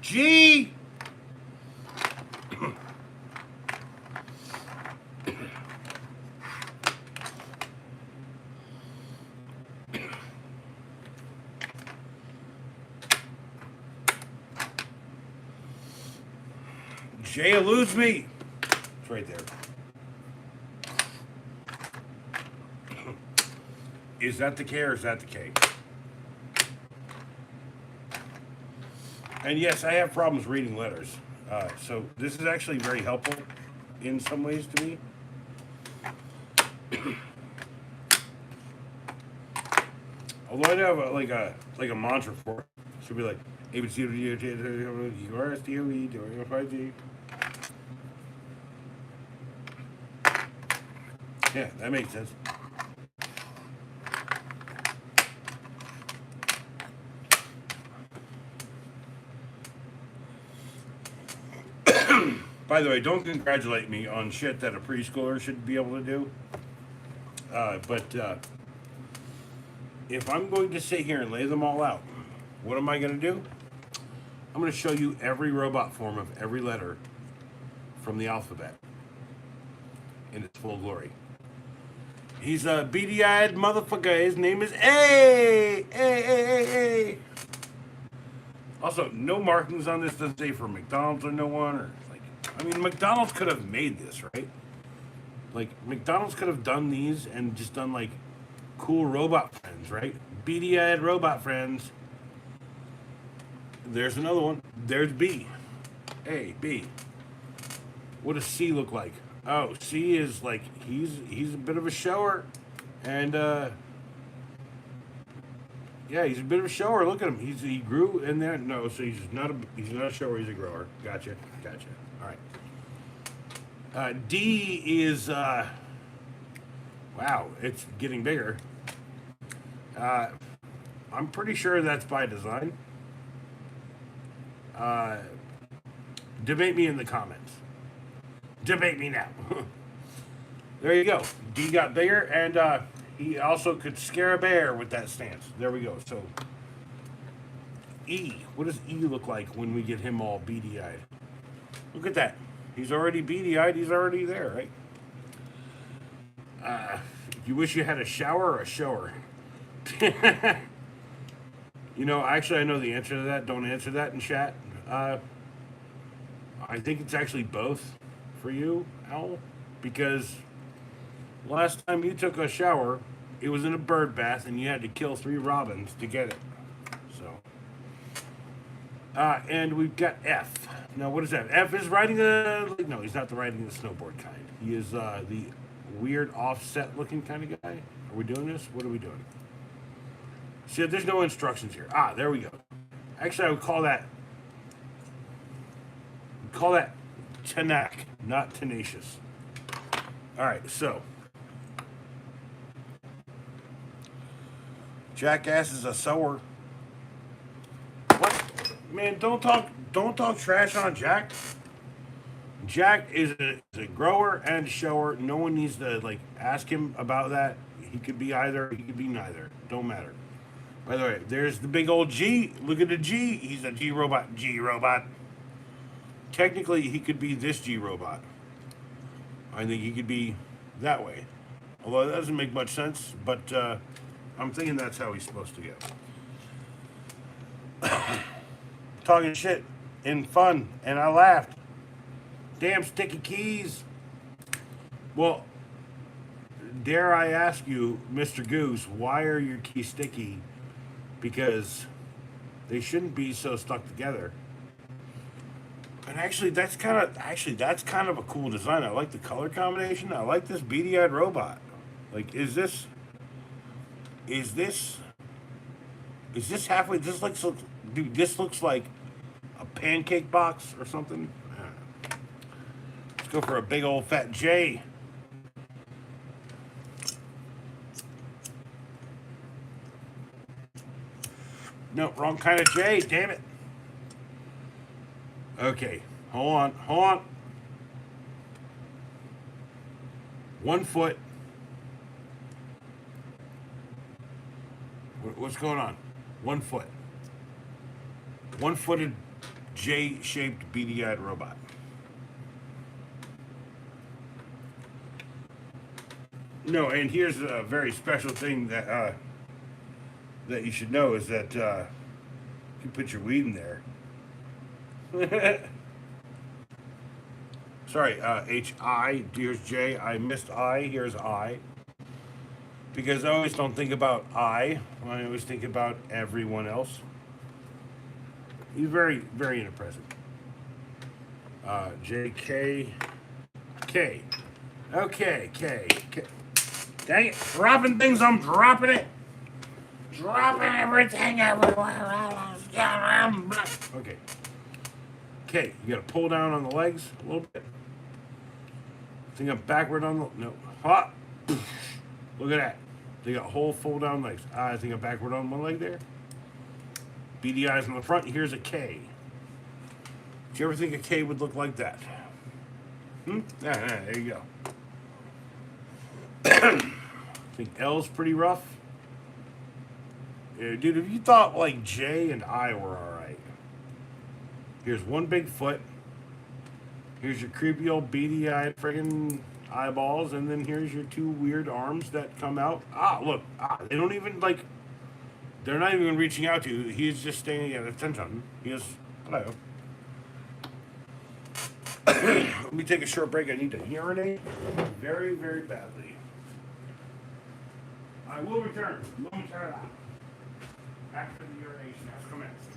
G. J eludes me. It's right there. Is that the K or is that the K? And yes, I have problems reading letters. So this is actually very helpful in some ways to me. Although I do have a mantra for it. It should be like A B C D E F G H I J K L M N O P Q R S T U V W X Y Z. Yeah, that makes sense. By the way, don't congratulate me on shit that a preschooler should be able to do. But if I'm going to sit here and lay them all out, what am I going to do? I'm going to show you every robot form of every letter from the alphabet in its full glory. He's a beady-eyed motherfucker. His name is A. Also, no markings on this. Doesn't say for McDonald's or no one. Or like, I mean, McDonald's could have made this, right? Like, McDonald's could have done these and just done like cool robot friends, right? Beady-eyed robot friends. There's another one. There's B. A, B. What does C look like? Oh, C is like he's a bit of a shower, and yeah, he's a bit of a shower. Look at him. He grew in there. No, so he's not a shower. He's a grower. Gotcha. All right. D is wow. It's getting bigger. I'm pretty sure that's by design. Debate me in the comments. Debate me now. There you go. D got bigger, and he also could scare a bear with that stance. There we go. So, E. What does E look like when we get him all beady-eyed? Look at that. He's already beady-eyed. He's already there, You wish you had a shower or a shower? You know, actually, I know the answer to that. Don't answer that in chat. Uh, I think it's actually both for you, Al, because last time you took a shower, it was in a bird bath, and you had to kill 3 robins to get it. So, and we've got F. Now, what is that? F is riding a. Like, no, he's not the riding the snowboard kind. He is the weird offset looking kind of guy. Are we doing this? What are we doing? See, there's no instructions here. Ah, there we go. Actually, I would call that tenac, not tenacious. All right, so Jackass is a sower. What? Man, don't talk trash on Jack. Jack is a grower and a shower. No one needs to like ask him about that. He could be either. He could be neither. Don't matter. By the way, there's the big old G. Look at the G. He's a G robot. G robot. Technically, he could be this G robot. I think he could be that way. Although that doesn't make much sense, but I'm thinking that's how he's supposed to go. Talking shit in fun, and I laughed. Damn sticky keys. Well, dare I ask you, Mr. Goose, why are your keys sticky? Because they shouldn't be so stuck together. And actually, that's kind of a cool design. I like the color combination. I like this beady-eyed robot. Like, is this halfway? Dude, this looks like a pancake box or something. Let's go for a big old fat J. No, wrong kind of J. Damn it. Okay, hold on. 1 foot. What's going on? 1 foot. 1-footed J-shaped beady-eyed robot. No, and here's a very special thing that you should know is that you put your weed in there. Sorry, H-I, here's J. I missed I, here's I. Because I always don't think about I always think about everyone else. He's very, very in the present. J, K, K. Okay, K, K. Dang it, dropping things, I'm dropping it. Dropping everything everywhere. Okay. Okay, you gotta pull down on the legs a little bit. Think I'm backward on the, no. Hop. Look at that. They got whole full down legs. I think I'm backward on one leg there. Beady eyes on the front. Here's a K. Did you ever think a K would look like that? There you go. I think L's pretty rough. Yeah, dude, if you thought like J and I were alright. Here's one big foot. Here's your creepy old beady-eyed friggin' eyeballs, and then here's your 2 weird arms that come out. Look. They don't even, like, they're not even reaching out to you. He's just staying at attention. He is, hello. Let me take a short break. I need to urinate very, very badly. I will return momentarily after the urination has commenced.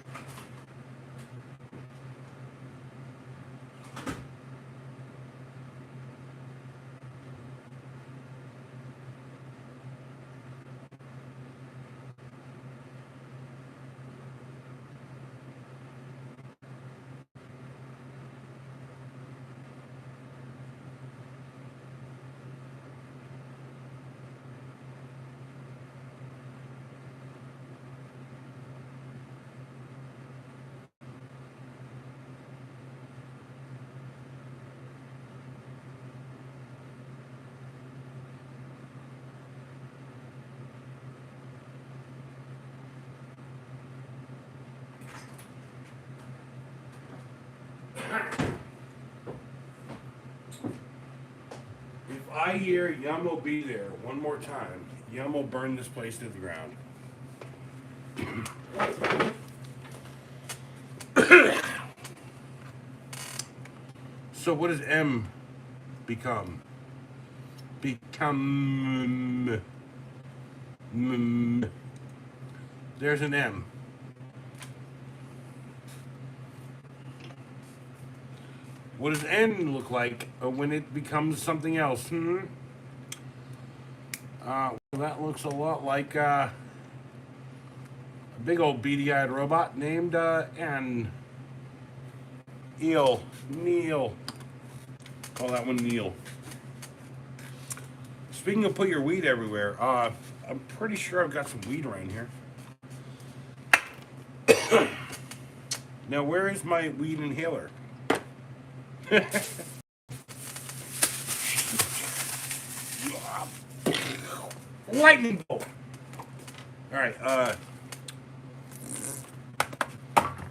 I hear Yum will be there one more time. Yum will burn this place to the ground. So what does M become? Become. There's an M. What does N look like when it becomes something else? Well, that looks a lot like a big old beady-eyed robot named N. Neil. Call that one Neil. Speaking of put your weed everywhere, I'm pretty sure I've got some weed around here. Now, where is my weed inhaler? Lightning bolt. All right,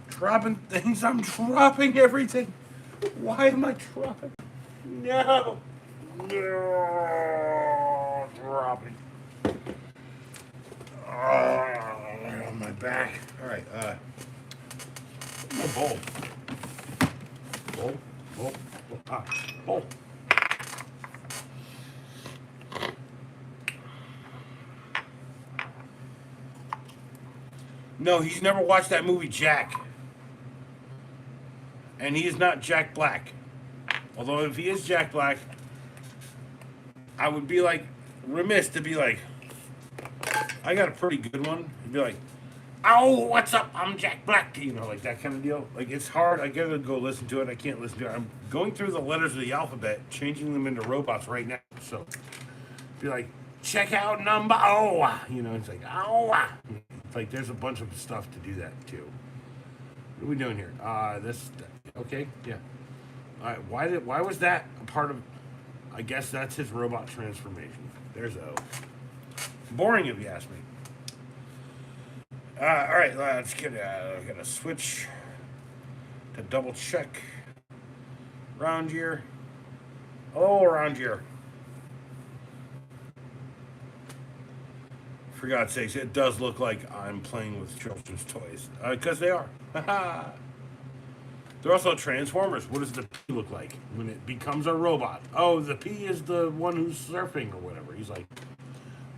dropping things. I'm dropping everything. Why am I dropping? No. Dropping. On my back. All right, my bowl. Bowl. No, he's never watched that movie Jack. And he is not Jack Black. Although if he is Jack Black, I would be like remiss to be like, I got a pretty good one. He'd be like, oh, what's up? I'm Jack Black. You know, like that kind of deal. Like it's hard. I gotta go listen to it. I can't listen to it. I'm going through the letters of the alphabet, changing them into robots right now. So be like, check out number O. You know, it's like O. It's like there's a bunch of stuff to do that too. What are we doing here? This okay, yeah. All right, why was that a part of? I guess that's his robot transformation. There's O. Boring if you ask me. All right, let's get gonna switch to double check. Round year. Oh, round year. For God's sakes, it does look like I'm playing with children's toys. Because they are. They're also Transformers. What does the P look like when it becomes a robot? Oh, the P is the one who's surfing or whatever. He's like,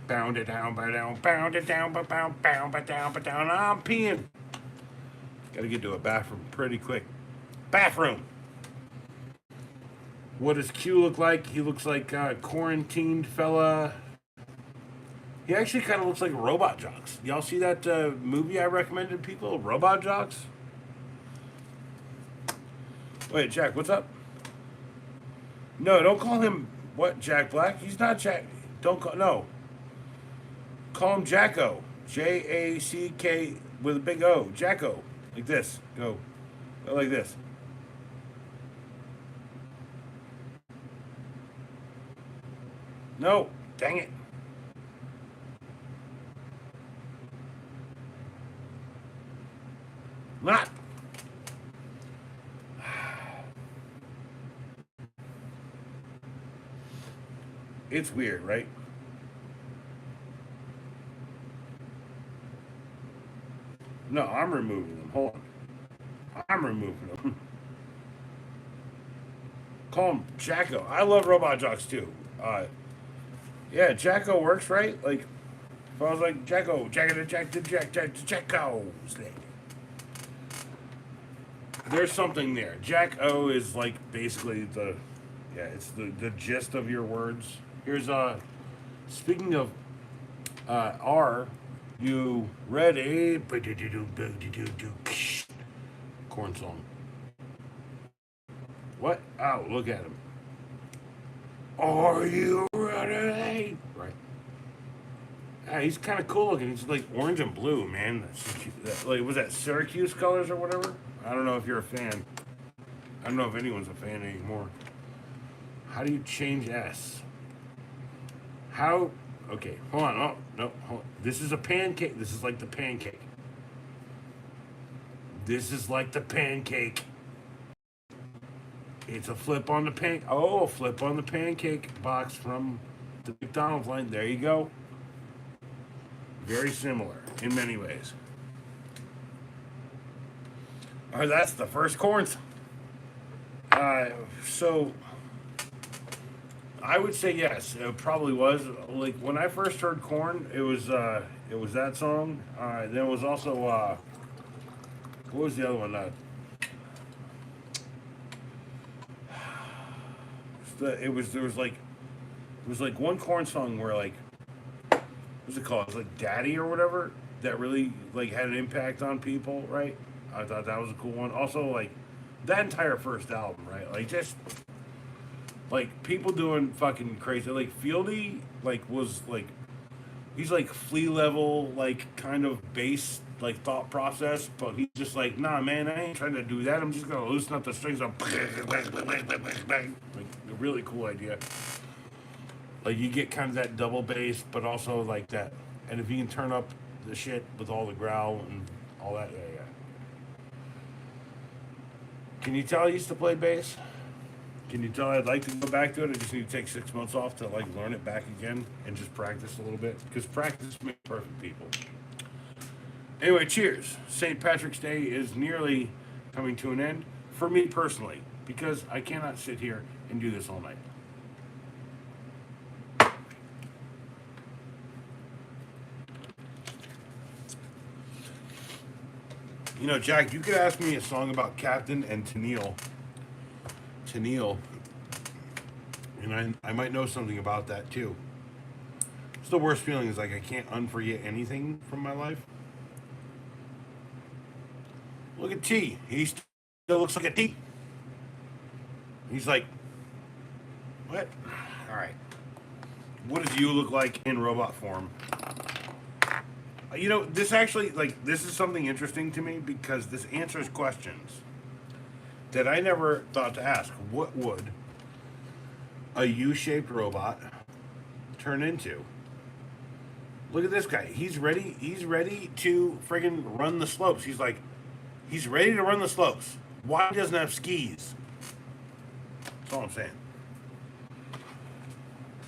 bound it down, bound it down, bound it down. I'm peeing. Gotta get to a bathroom pretty quick. Bathroom. What does Q look like? He looks like a quarantined fella. He actually kind of looks like Robot Jocks. Y'all see that movie I recommended people? Robot Jocks? Wait, Jack, what's up? No, don't call him, what, Jack Black? He's not Jack. Don't call, no. Call him Jacko. J-A-C-K with a big O. Jacko. Like this. Go like this. No. Dang it. Not. It's weird, right? No, I'm removing them. Hold on. I'm removing them. Call him Jacko. I love Robot Jocks too. Yeah, Jacko works, right? Like, if I was like, Jacko, Jacko. There's something there. Jack O is like basically it's the gist of your words. Here's speaking of R, you ready? Corn song. What? Oh, look at him. Are you ready? Right. He's kind of cool looking. He's like orange and blue, man. Like, was that Syracuse colors or whatever? I don't know if you're a fan. I don't know if anyone's a fan anymore. How do you change S? How? Okay, hold on. Oh, no, hold on. This is a pancake. This is like the pancake. This is like the pancake. It's a flip on the a flip on the pancake box from the McDonald's line. There you go. Very similar in many ways. Or that's the first corn. So I would say yes. It probably was. Like when I first heard corn, it was that song. Then it was also what was the other one? It was one corn song where like what's it called? It's like Daddy or whatever that really like had an impact on people, right? I thought that was a cool one. Also, like that entire first album, right? Like just like people doing fucking crazy. Like Fieldy, like was like he's like flea level, like kind of bass like thought process, but he's just like, nah, man, I ain't trying to do that. I'm just gonna loosen up the strings. Like a really cool idea. Like you get kind of that double bass, but also like that. And if you can turn up the shit with all the growl and all that, yeah. Can you tell I used to play bass? Can you tell I'd like to go back to it? I just need to take 6 months off to like learn it back again and just practice a little bit. Because practice makes perfect people. Anyway, cheers. St. Patrick's Day is nearly coming to an end for me personally, because I cannot sit here and do this all night. You know, Jack, you could ask me a song about Captain and Tennille, and I might know something about that too. It's the worst feeling is like I can't unforget anything from my life. Look at T. He still looks like a T. He's like, what? All right. What does you look like in robot form? You know, this actually, like, this is something interesting to me because this answers questions that I never thought to ask. What would a U-shaped robot turn into? Look at this guy. He's ready. He's ready to friggin' run the slopes. He's ready to run the slopes. Why he doesn't have skis? That's all I'm saying.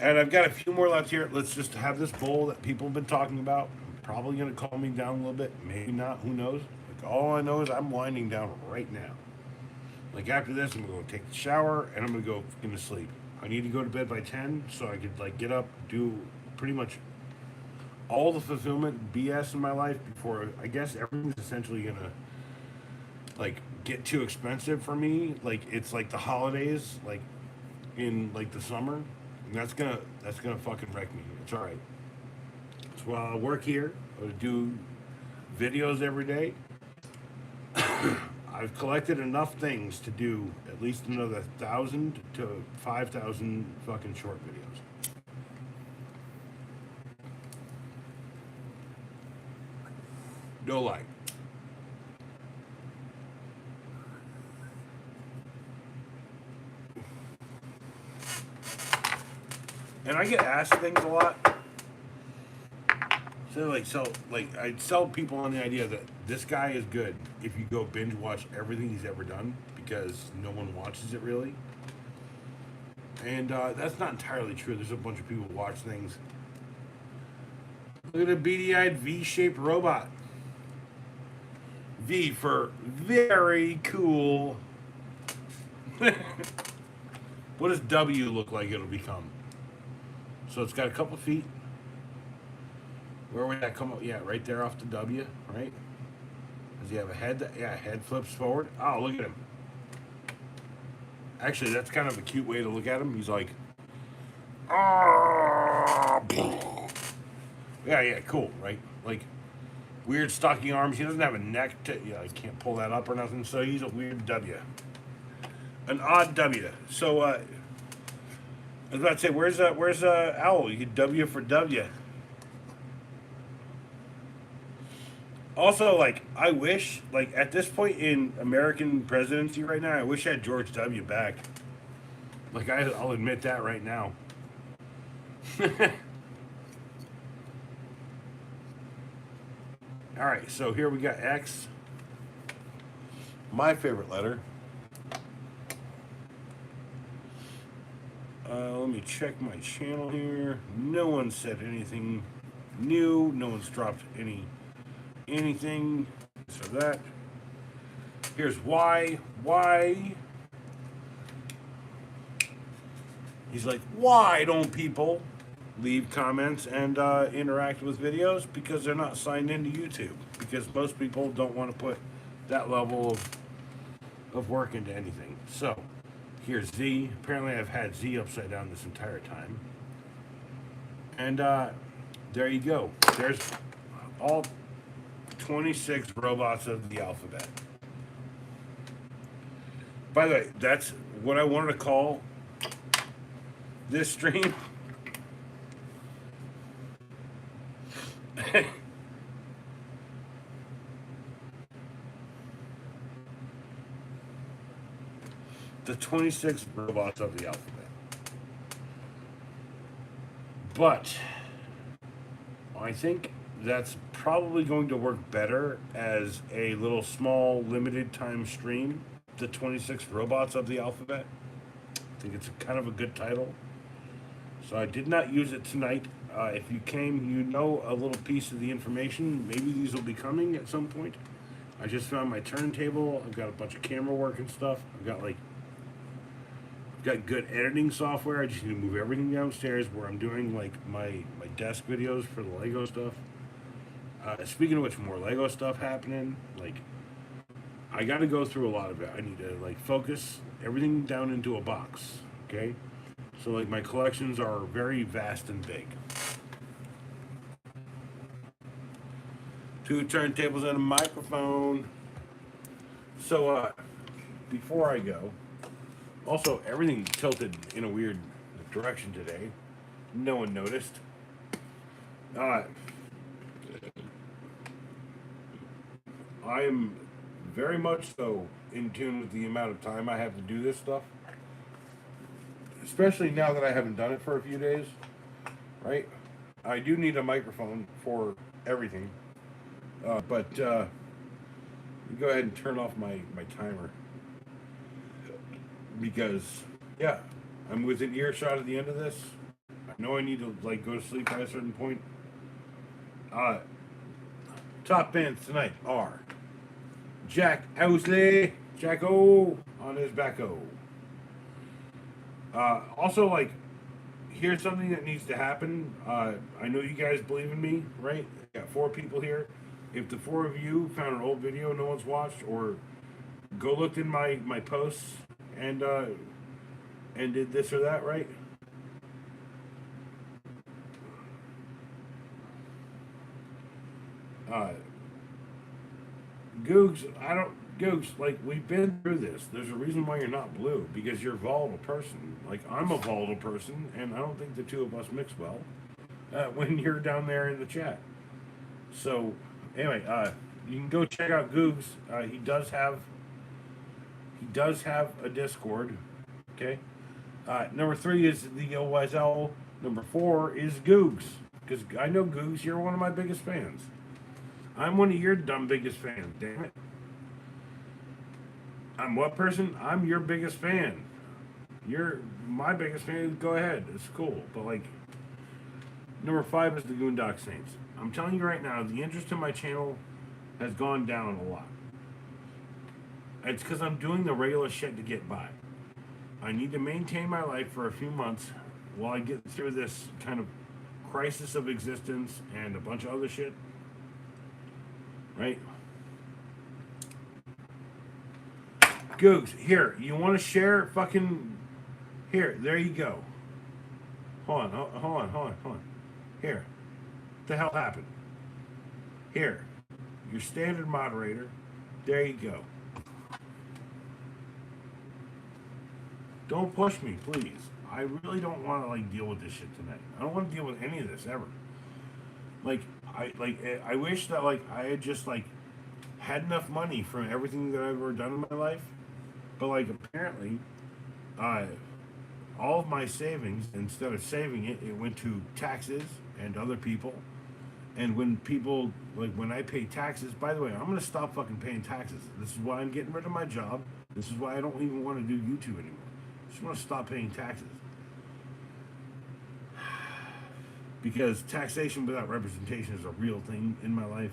And I've got a few more left here. Let's just have this bowl that people have been talking about. Probably going to calm me down a little bit. Maybe not. Who knows? Like, all I know is I'm winding down right now. Like, after this, I'm going to take the shower, and I'm going to go into sleep. I need to go to bed by 10, so I could, like, get up, do pretty much all the fulfillment BS in my life before, I guess, everything's essentially going to, like, get too expensive for me. Like, it's like the holidays, like, in, like, the summer. And that's gonna fucking wreck me. It's all right. So I work here. I do videos every day. I've collected enough things to do at least another 1,000 to 5,000 fucking short videos. No lie. And I get asked things a lot. So I sell people on the idea that this guy is good if you go binge watch everything he's ever done because no one watches it really. And that's not entirely true. There's a bunch of people who watch things. Look at a beady-eyed V-shaped robot. V for very cool. What does W look like it'll become? So it's got a couple feet. Where would that come up? Yeah, right there off the W, right? Does he have a head? Head flips forward. Oh, look at him. Actually, that's kind of a cute way to look at him. He's like, oh. Yeah, cool, right? Like, weird stocky arms. He doesn't have a neck to, I can't pull that up or nothing, so he's a weird W. An odd W. So, I was about to say, where's Owl? You get W for W. Also, like, I wish, like, at this point in American presidency right now, I wish I had George W. back. Like, I'll admit that right now. All right, so here we got X. My favorite letter. Let me check my channel here. No one said anything new. No one's dropped anything. So that. Here's why. Why? He's like, why don't people leave comments and interact with videos? Because they're not signed into YouTube. Because most people don't want to put that level of work into anything. So, here's Z. Apparently I've had Z upside down this entire time. And there you go. There's all 26 robots of the alphabet. By the way, that's what I wanted to call this stream. The 26 robots of the alphabet. But I think that's probably going to work better as a little small limited time stream. The 26 robots of the alphabet. I think it's kind of a good title. So I did not use it tonight. If you came, you know a little piece of the information. Maybe these will be coming at some point. I just found my turntable. I've got a bunch of camera work and stuff. I've got good editing software. I just need to move everything downstairs where I'm doing like my desk videos for the Lego stuff. Speaking of which, more Lego stuff happening. Like, I got to go through a lot of it. I need to like focus everything down into a box. Okay, so like my collections are very vast and big. 2 turntables and a microphone. So before I go, also everything tilted in a weird direction today. No one noticed. I am very much so in tune with the amount of time I have to do this stuff. Especially now that I haven't done it for a few days. Right? I do need a microphone for everything. But go ahead and turn off my timer. Because, yeah, I'm within earshot at the end of this. I know I need to like go to sleep at a certain point. Top bands tonight are Jack Owsley, Jack-O on his back-o. Also, like, here's something that needs to happen. I know you guys believe in me, right? I got 4 people here. If the 4 of you found an old video no one's watched, or go looked in my posts and did this or that, right? Googs, like, we've been through this. There's a reason why you're not blue, because you're a volatile person. Like, I'm a volatile person, and I don't think the two of us mix well when you're down there in the chat. So, anyway, you can go check out Googs. He does have a Discord. Okay. Number 3 is the Wise Owl. Number 4 is Googs, because I know Googs, you're one of my biggest fans. I'm one of your dumb biggest fans, damn it. I'm what person? I'm your biggest fan. You're my biggest fan. Go ahead. It's cool. But like, number 5 is the Goondock Saints. I'm telling you right now, the interest in my channel has gone down a lot. It's because I'm doing the regular shit to get by. I need to maintain my life for a few months while I get through this kind of crisis of existence and a bunch of other shit. Right? Googs, here, you want to share fucking... Here, there you go. Hold on. Here. What the hell happened? Here. Your standard moderator. There you go. Don't push me, please. I really don't want to, like, deal with this shit tonight. I don't want to deal with any of this, ever. I wish that, like, I had just, like, had enough money from everything that I've ever done in my life. But, like, apparently, all of my savings, instead of saving it, it went to taxes and other people. And when people, like, when I pay taxes, by the way, I'm going to stop fucking paying taxes. This is why I'm getting rid of my job. This is why I don't even want to do YouTube anymore. I just want to stop paying taxes. because taxation without representation is a real thing in my life.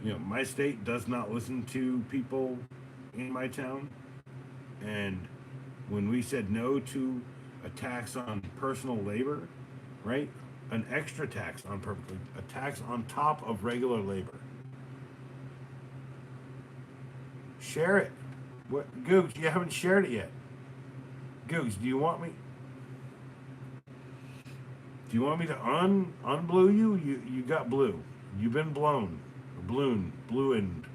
You know, my state does not listen to people in my town, and when we said no to a tax on personal labor, right? An extra tax on a tax on top of regular labor. Share it. What, Googs? You haven't shared it yet. Googs, do you want me? Do you want me to unblue you? You got blue. You've been blown, bluened.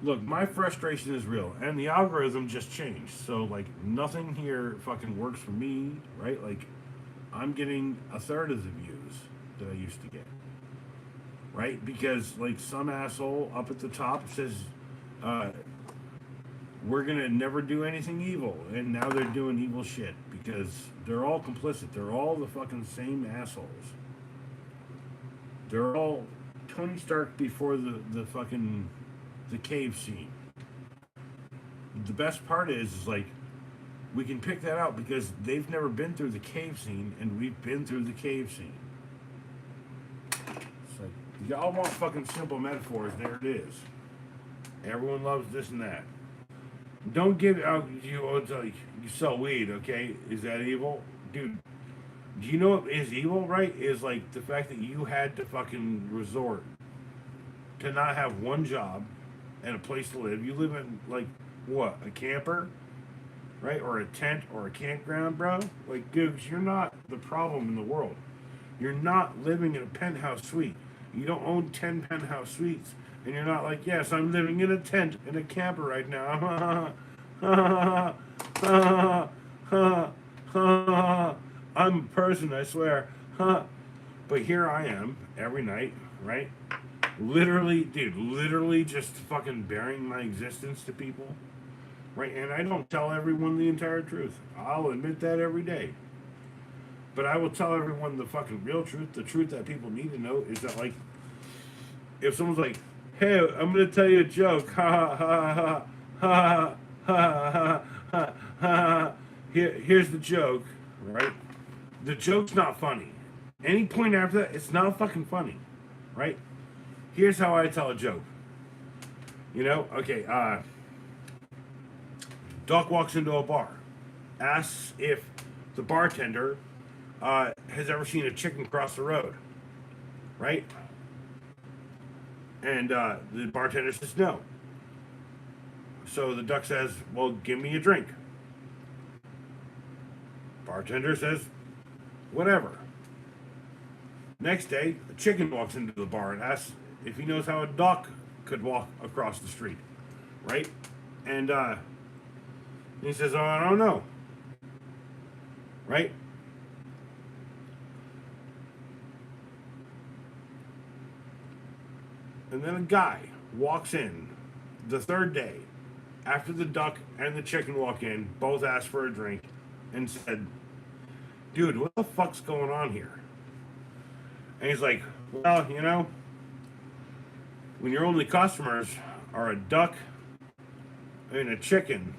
Look, my frustration is real, and the algorithm just changed. So, like, nothing here fucking works for me, right? Like, I'm getting a third of the views that I used to get, right? Because, like, some asshole up at the top says, we're gonna never do anything evil, and now they're doing evil shit because they're all complicit. They're all the fucking same assholes. They're all Tony Stark before the fucking the cave scene. The best part is like we can pick that out because they've never been through the cave scene and we've been through the cave scene. It's like y'all want fucking simple metaphors. There it is. Everyone loves this and that. Don't give out you sell weed, okay? Is that evil? Dude, do you know what is evil, right? Is like the fact that you had to fucking resort to not have one job and a place to live. You live in like what, a camper, right? Or a tent or a campground, bro. Like, Googs, you're not the problem in the world. You're not living in a penthouse suite. You don't own 10 penthouse suites, and you're not like, yes, I'm living in a tent in a camper right now. I'm a person, I swear. But here I am every night, right? Literally, dude, literally just fucking bearing my existence to people, right? And I don't tell everyone the entire truth. I'll admit that every day. But I will tell everyone the fucking real truth. The truth that people need to know is that, like, if someone's like, hey, I'm going to tell you a joke. Ha ha ha ha ha ha ha. Here's the joke, right? The joke's not funny. Any point after that, it's not fucking funny, right? Here's how I tell a joke. You know, okay, Doc walks into a bar, asks if the bartender has ever seen a chicken cross the road, right? And the bartender says no. So the duck says, well, give me a drink. Bartender says, whatever. Next day, a chicken walks into the bar and asks if he knows how a duck could walk across the street, right? And he says, oh, I don't know, right? And then a guy walks in the third day after the duck and the chicken walk in, both asked for a drink, and said, dude, what the fuck's going on here? And he's like, well, you know, when your only customers are a duck and a chicken,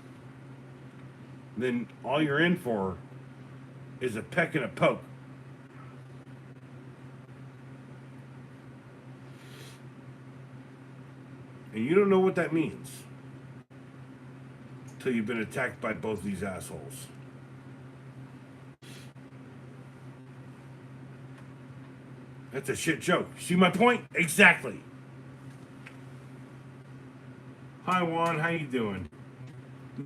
then all you're in for is a peck and a poke. And you don't know what that means till you've been attacked by both these assholes. That's a shit joke. See my point? Exactly. Hi Juan, how you doing?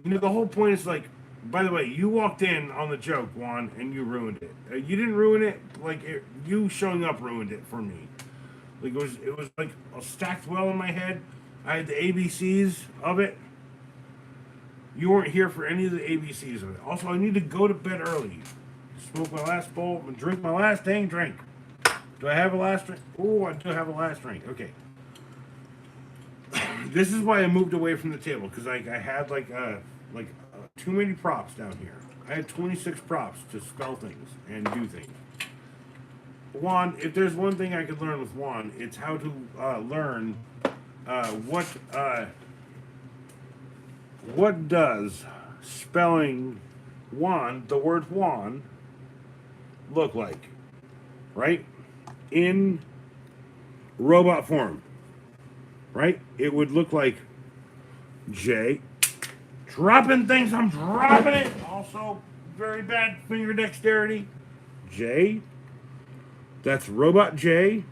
You know, the whole point is like, by the way, you walked in on the joke, Juan, and you ruined it. You didn't ruin it, like you showing up ruined it for me. Like it was like stacked well in my head. I had the ABCs of it. You weren't here for any of the ABCs of it. Also, I need to go to bed early. Smoke my last bowl and drink my last dang drink. Do I have a last drink? Oh, I do have a last drink. Okay. This is why I moved away from the table, because I had too many props down here. I had 26 props to spell things and do things. Juan, if there's one thing I could learn with Juan, it's how to learn what does spelling Juan, the word Juan, look like? Right? In robot form, right? It would look like J. Dropping things, I'm dropping it. Also, very bad finger dexterity. J. That's robot J.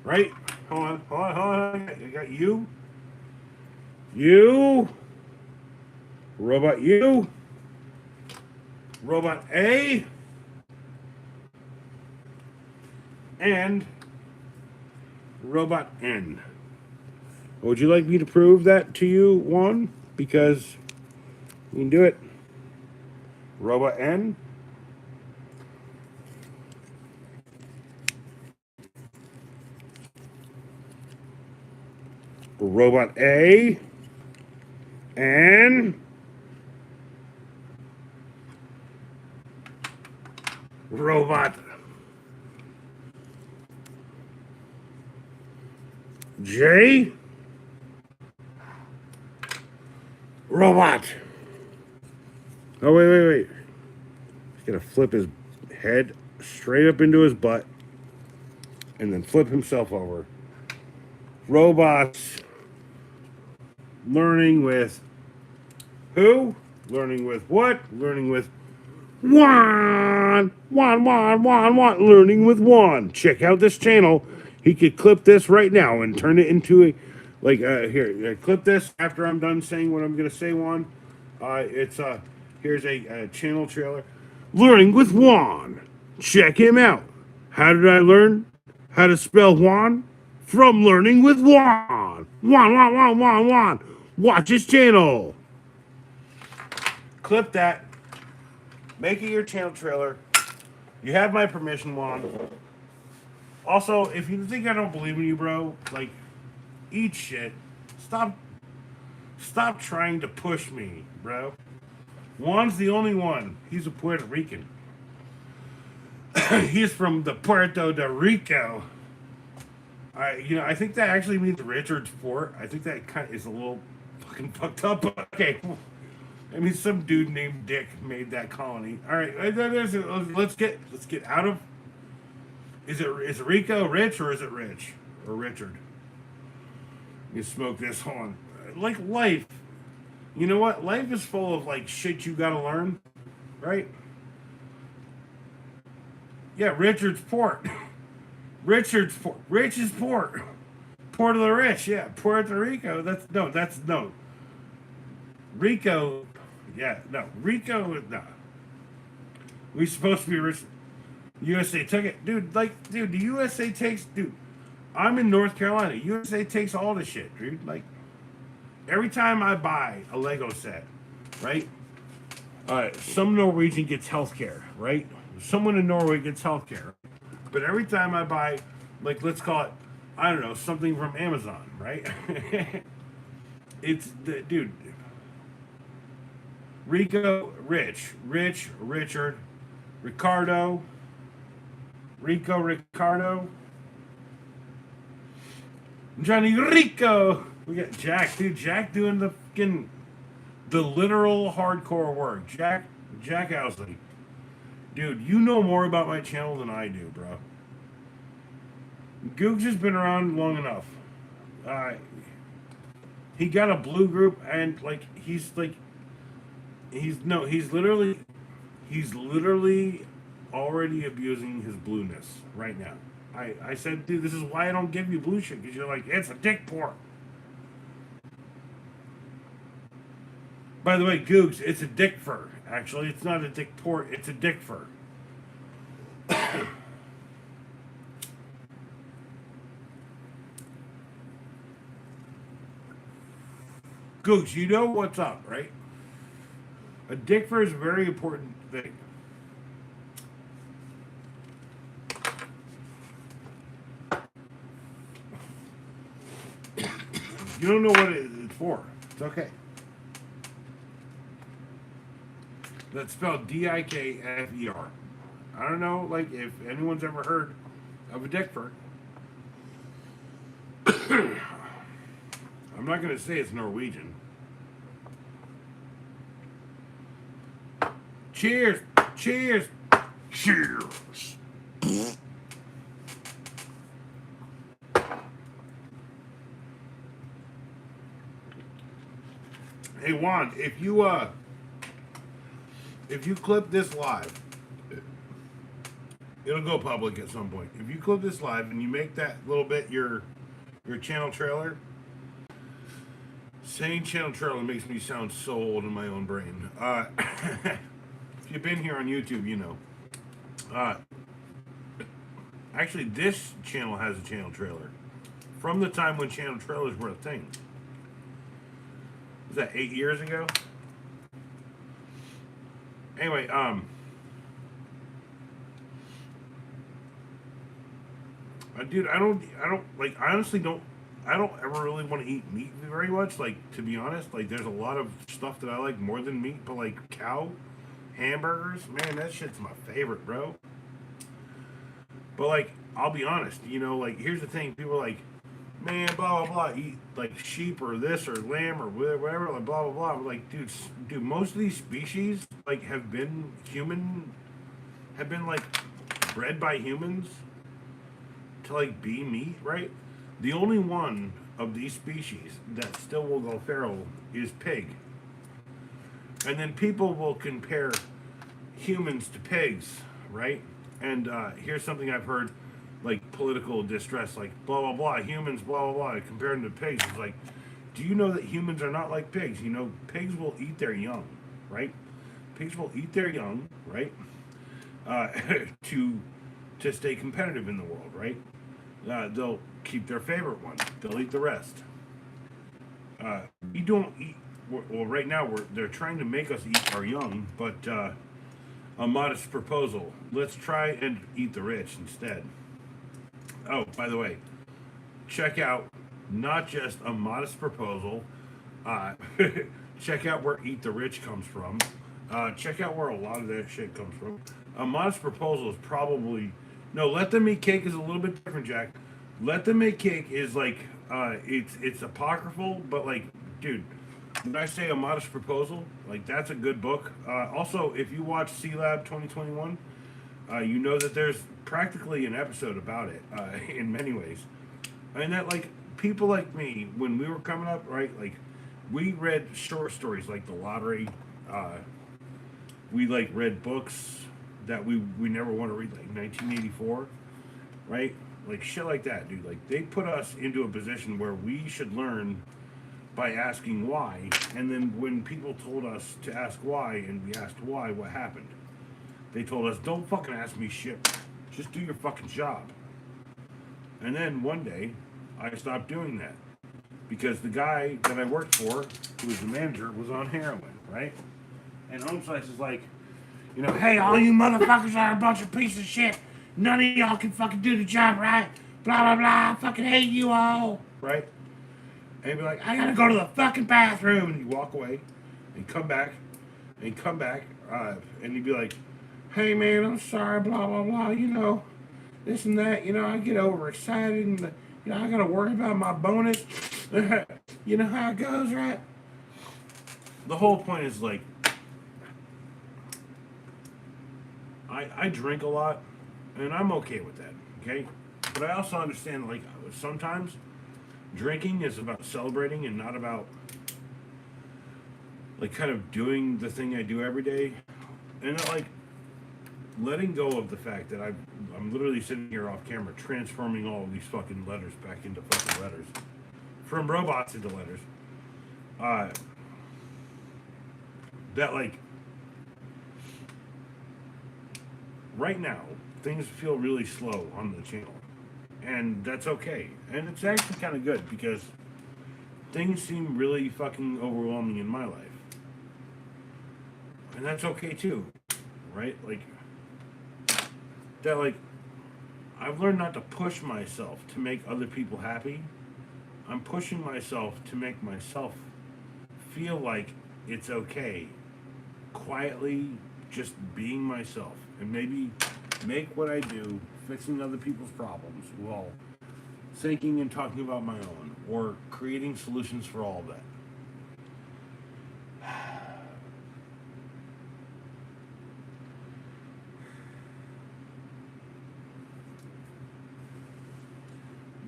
Right? Hold on. I got you. You. Robot U. Robot A. And robot N. Would you like me to prove that to you, Juan? Because you can do it. Robot N. Robot A. And robot J. Robot. Oh, wait. He's going to flip his head straight up into his butt and then flip himself over. Robots learning with who? Learning with what? Learning with Juan. Learning with Juan. Check out this channel. He could clip this right now and turn it into a, here, clip this after I'm done saying what I'm going to say, Juan. Here's a channel trailer. Learning with Juan. Check him out. How did I learn how to spell Juan? From Learning with Juan. Juan. Watch his channel. Clip that. Make it your channel trailer. You have my permission, Juan. Also, if you think I don't believe in you, bro, like, eat shit. Stop trying to push me, bro. Juan's the only one. He's a Puerto Rican. He's from the Puerto de Rico. I think that actually means Richard's Port. I think that kind of is a little fucking fucked up. Okay. I mean, some dude named Dick made that colony. All right, let's get out of. Is Rico rich or is it Rich or Richard? You smoke this on, like life. You know what? Life is full of like shit you gotta learn, right? Yeah, Richard's Port. Richard's Port. Rich's Port. Port of the Rich. Yeah, Puerto Rico. That's no. Rico. Yeah, no. Rico. No. We supposed to be rich. USA took it, dude. The USA takes, dude. I'm in North Carolina. USA takes all the shit, dude. Like, every time I buy a Lego set, right? Some Norwegian gets healthcare, right? Someone in Norway gets healthcare, but every time I buy, like, let's call it, I don't know, something from Amazon, right? It's the dude. Rico, Richard, Ricardo, Ricardo, Johnny Rico. We got Jack, dude. Jack doing the literal hardcore work. Jack Owsley. Dude, you know more about my channel than I do, bro. Googs has been around long enough. He got a blue group and he's literally already abusing his blueness right now. I said, dude, this is why I don't give you blue shit, because you're like, it's a dick port. By the way, Googs, it's a dick fur. Actually, it's not a dick port, it's a dick fur. Googs, you know what's up, right? A dick fur is a very important thing. You don't know what it's for. It's okay. That's spelled Dikfer. I don't know, like, if anyone's ever heard of a dick fur. I'm not going to say it's Norwegian. Cheers! Cheers! Cheers! Hey Juan, if you clip this live, it'll go public at some point. If you clip this live and you make that little bit your channel trailer, saying channel trailer makes me sound so old in my own brain. If you've been here on YouTube, you know. Actually, this channel has a channel trailer from the time when channel trailers were a thing. Was that 8 years ago? Anyway, dude, I don't like. I honestly don't. I don't ever really want to eat meat very much. Like, to be honest, like there's a lot of stuff that I like more than meat. But like cow hamburgers, man, that shit's my favorite, bro. But like, I'll be honest, you know, like here's the thing: people are like, man, blah blah blah, eat like sheep or this or lamb or whatever, like blah blah blah. But like, dude, most of these species like have been like bred by humans to like be meat, right? The only one of these species that still will go feral is pig. And then people will compare humans to pigs, right? And here's something I've heard, like political distress, like blah blah blah, humans blah blah blah, compared to pigs. It's like, do you know that humans are not like pigs? You know, pigs will eat their young, right? Pigs will eat their young, right? To stay competitive in the world, right? They'll keep their favorite one. They'll eat the rest. We don't eat. Well, right now they're trying to make us eat our young, but a modest proposal. Let's try and eat the rich instead. Oh, by the way, check out not just a modest proposal. Check out where Eat the Rich comes from. Check out where a lot of that shit comes from. A modest proposal is probably no. Let Them Eat Cake is a little bit different, Jack. Let Them Make Cake is like it's apocryphal, but like, dude, when I say a modest proposal, like that's a good book. Also, if you watch C Lab 2021, you know that there's practically an episode about it in many ways, and that like people like me when we were coming up, right? Like we read short stories like The Lottery. We like read books that we never want to read, like 1984, right? Like shit like that, dude. Like they put us into a position where we should learn by asking why, and then when people told us to ask why and we asked why, what happened? They told us, don't fucking ask me shit, just do your fucking job. And then one day I stopped doing that because the guy that I worked for, who was the manager, was on heroin, right? And Home Slice is like, you know, hey, all you motherfuckers are a bunch of pieces of shit. None of y'all can fucking do the job right. Blah, blah, blah. I fucking hate you all. Right? And he'd be like, I gotta go to the fucking bathroom. And he'd walk away and come back. And he'd come back. And he'd be like, hey, man, I'm sorry, blah, blah, blah. You know, this and that. You know, I get overexcited. And, you know, I gotta worry about my bonus. You know how it goes, right? The whole point is like, I drink a lot, and I'm okay with that, okay? But I also understand, like, sometimes drinking is about celebrating and not about, like, kind of doing the thing I do every day. And, like, letting go of the fact that I'm literally sitting here off camera transforming all of these fucking letters back into fucking letters. From robots into letters. That, like, right now, things feel really slow on the channel. And that's okay. And it's actually kind of good because things seem really fucking overwhelming in my life. And that's okay too. Right? Like, that, like, I've learned not to push myself to make other people happy. I'm pushing myself to make myself feel like it's okay. Quietly just being myself. And maybe make what I do fixing other people's problems while thinking and talking about my own, or creating solutions for all of that.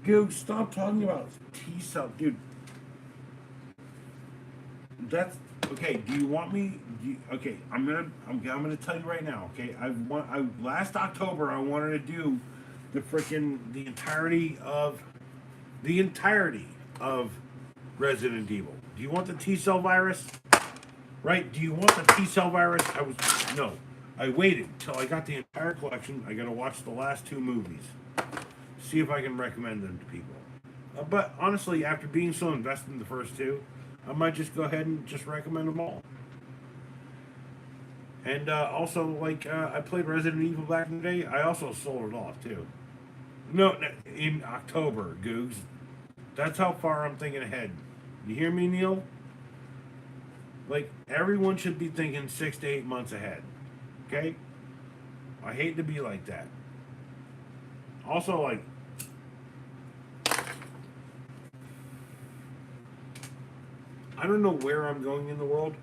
Goog, stop talking about T cell, dude. That's okay. Do you want me? Okay, I'm gonna tell you right now. Okay, last October I wanted to do the entirety of Resident Evil. Do you want the T cell virus? Right? Do you want the T cell virus? No. I waited till I got the entire collection. I got to watch the last two movies. See if I can recommend them to people. But honestly, after being so invested in the first two, I might just go ahead and just recommend them all. And also, like, I played Resident Evil back in the day. I also sold it off, too. No, in October, Googs. That's how far I'm thinking ahead. You hear me, Neil? Like, everyone should be thinking 6 to 8 months ahead. Okay? I hate to be like that. Also, like, I don't know where I'm going in the world,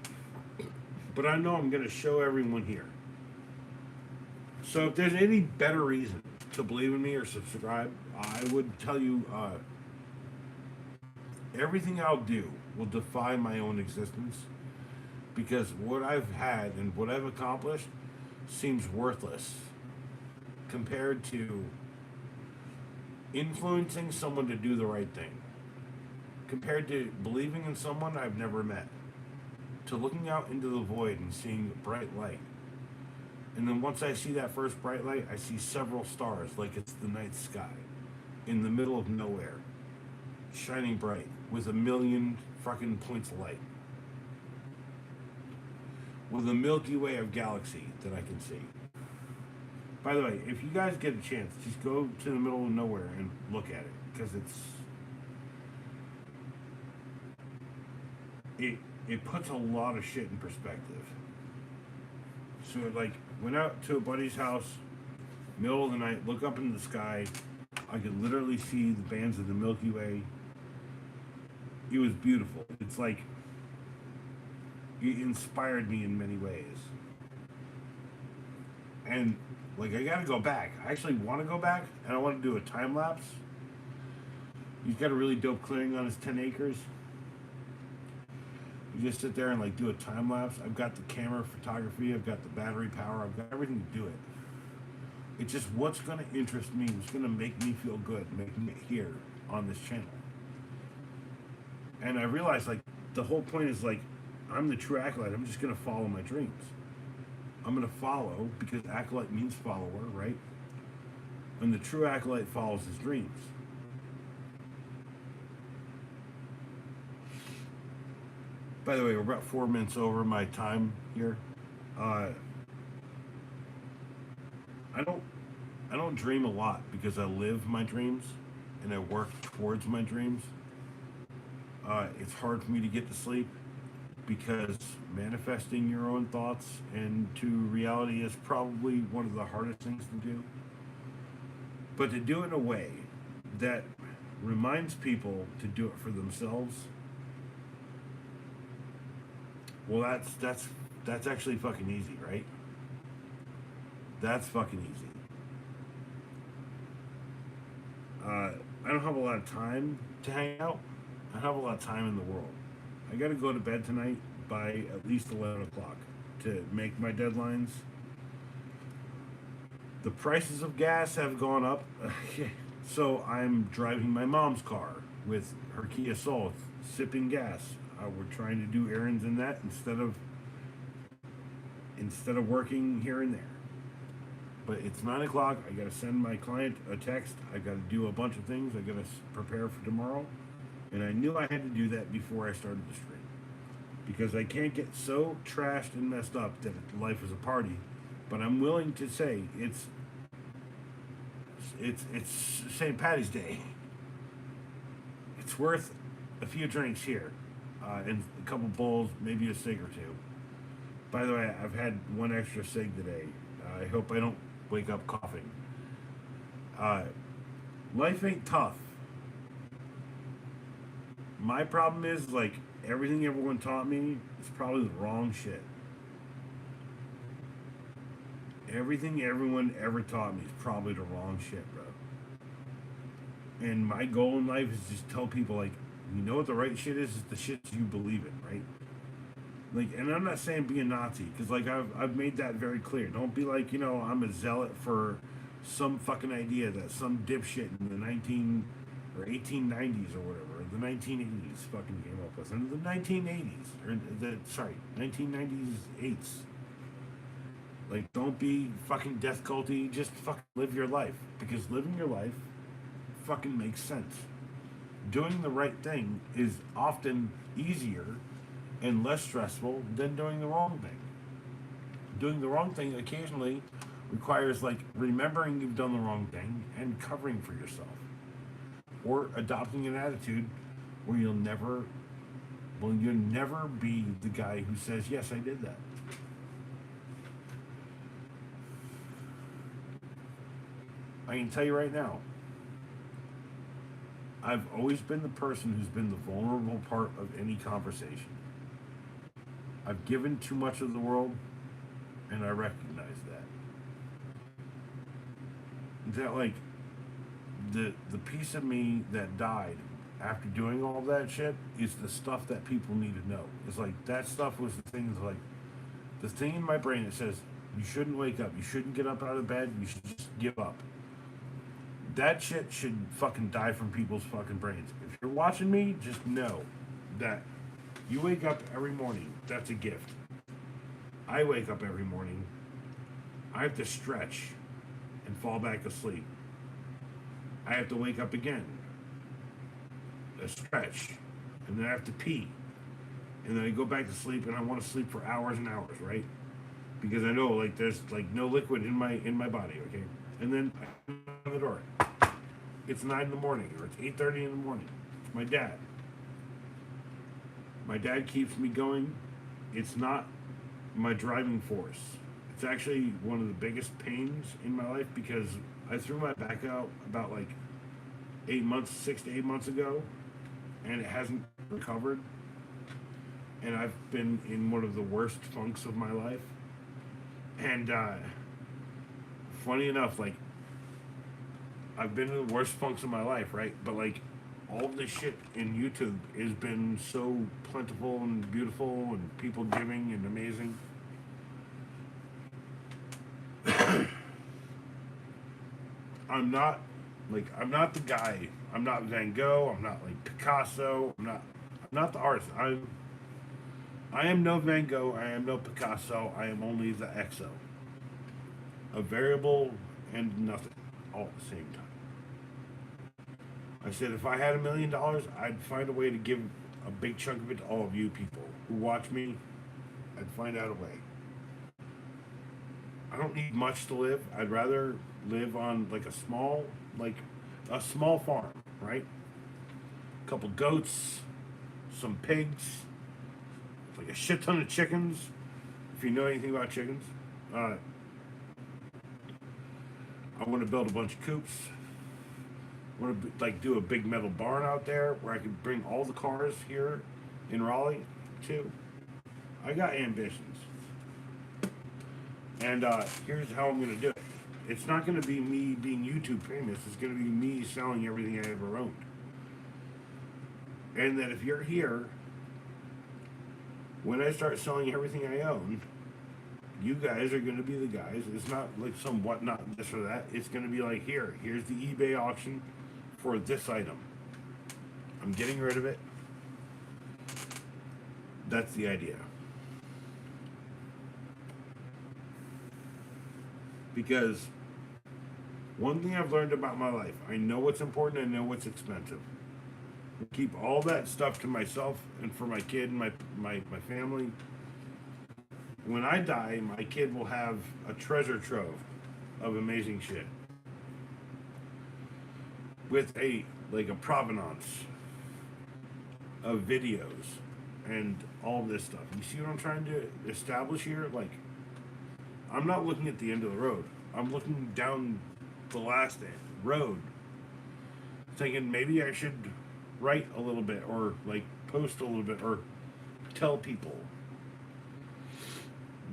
but I know I'm going to show everyone here. So if there's any better reason to believe in me or subscribe, I would tell you everything I'll do will defy my own existence, because what I've had and what I've accomplished seems worthless compared to influencing someone to do the right thing, compared to believing in someone I've never met, to looking out into the void and seeing bright light. And then once I see that first bright light, I see several stars like it's the night sky in the middle of nowhere, shining bright with a million fucking points of light, with a Milky Way of galaxy that I can see. By the way, if you guys get a chance, just go to the middle of nowhere and look at it, because it puts a lot of shit in perspective. So like, went out to a buddy's house, middle of the night, look up into the sky. I could literally see the bands of the Milky Way. It was beautiful. It's like, it inspired me in many ways. And like, I gotta go back. I actually want to go back, and I want to do a time lapse. He's got a really dope clearing on his 10 acres. You just sit there and like do a time lapse. I've got the camera photography, I've got the battery power, I've got everything to do it. It's just what's going to interest me, what's going to make me feel good, making it here on this channel. And I realized, like, the whole point is, like, I'm the true acolyte. I'm just going to follow my dreams. I'm going to follow, because acolyte means follower, right? And the true acolyte follows his dreams. By the way, we're about 4 minutes over my time here. I don't dream a lot because I live my dreams and I work towards my dreams. It's hard for me to get to sleep because manifesting your own thoughts into reality is probably one of the hardest things to do. But to do it in a way that reminds people to do it for themselves, well, that's actually fucking easy, right? That's fucking easy. I don't have a lot of time to hang out. I have a lot of time in the world. I got to go to bed tonight by at least 11 o'clock to make my deadlines. The prices of gas have gone up, so I'm driving my mom's car with her Kia Soul, sipping gas. We're trying to do errands in that instead of working here and there. But it's 9 o'clock. I got to send my client a text. I got to do a bunch of things. I got to prepare for tomorrow. And I knew I had to do that before I started the stream, because I can't get so trashed and messed up that life is a party. But I'm willing to say it's St. Patty's Day. It's worth a few drinks here, and a couple bowls, maybe a cig or two. By the way, I've had one extra cig today. I hope I don't wake up coughing. Life ain't tough. My problem is, like, everything everyone taught me is probably the wrong shit. Everything everyone ever taught me is probably the wrong shit, bro. And my goal in life is just tell people, like, you know what the right shit is the shit you believe in, right? Like, and I'm not saying be a Nazi, because like I've made that very clear. Don't be like, I'm a zealot for some fucking idea that some dipshit in the 19 or 1890s or whatever, the 1980s fucking came up with, and the 1980s or the 1998s. Like, don't be fucking death culty. Just fucking live your life, because living your life fucking makes sense. Doing the right thing is often easier and less stressful than doing the wrong thing. Doing the wrong thing occasionally requires like remembering you've done the wrong thing and covering for yourself, or adopting an attitude where you'll never be the guy who says, yes, I did that. I can tell you right now, I've always been the person who's been the vulnerable part of any conversation. I've given too much of the world, and I recognize that like the piece of me that died after doing all that shit is the stuff that people need to know. It's like that stuff was the things like the thing in my brain that says you shouldn't wake up, you shouldn't get up out of bed, you should just give up. That shit should fucking die from people's fucking brains. If you're watching me, just know that you wake up every morning. That's a gift. I wake up every morning. I have to stretch and fall back asleep. I have to wake up again, a stretch, and then I have to pee, and then I go back to sleep, and I want to sleep for hours and hours, right? Because I know like there's like no liquid in my body, okay? And then I knock on the door. It's 9 in the morning, or it's 8:30 in the morning. It's my dad. My dad keeps me going. It's not my driving force. It's actually one of the biggest pains in my life, because I threw my back out about like 6 to 8 months ago, and it hasn't recovered. And I've been in one of the worst funks of my life. And funny enough, like I've been in the worst funks of my life, right? But like all of this shit in YouTube has been so plentiful and beautiful, and people giving and amazing. I'm not the guy. I'm not Van Gogh. I'm not like Picasso. I'm not the artist. I am no Van Gogh. I am no Picasso. I am only the XO. A variable and nothing all at the same time. I said if I had $1,000,000, I'd find a way to give a big chunk of it to all of you people who watch me. I'd find out a way. I don't need much to live. I'd rather live on like a small farm, right? A couple goats, some pigs, like a shit ton of chickens. If you know anything about chickens, I want to build a bunch of coops. I want to like do a big metal barn out there where I could bring all the cars here in Raleigh too. I got ambitions. And here's how I'm going to do it. It's not going to be me being YouTube famous. It's going to be me selling everything I ever owned. And that if you're here, when I start selling everything I own, you guys are going to be the guys. It's not like some whatnot, this or that. It's going to be like, here's the eBay auction for this item. I'm getting rid of it. That's the idea. Because one thing I've learned about my life, I know what's important, I know what's expensive. I keep all that stuff to myself and for my kid and my family. When I die, my kid will have a treasure trove of amazing shit. With a provenance of videos and all this stuff. You see what I'm trying to establish here? Like, I'm not looking at the end of the road. I'm looking down the last road, thinking maybe I should write a little bit, or like post a little bit, or tell people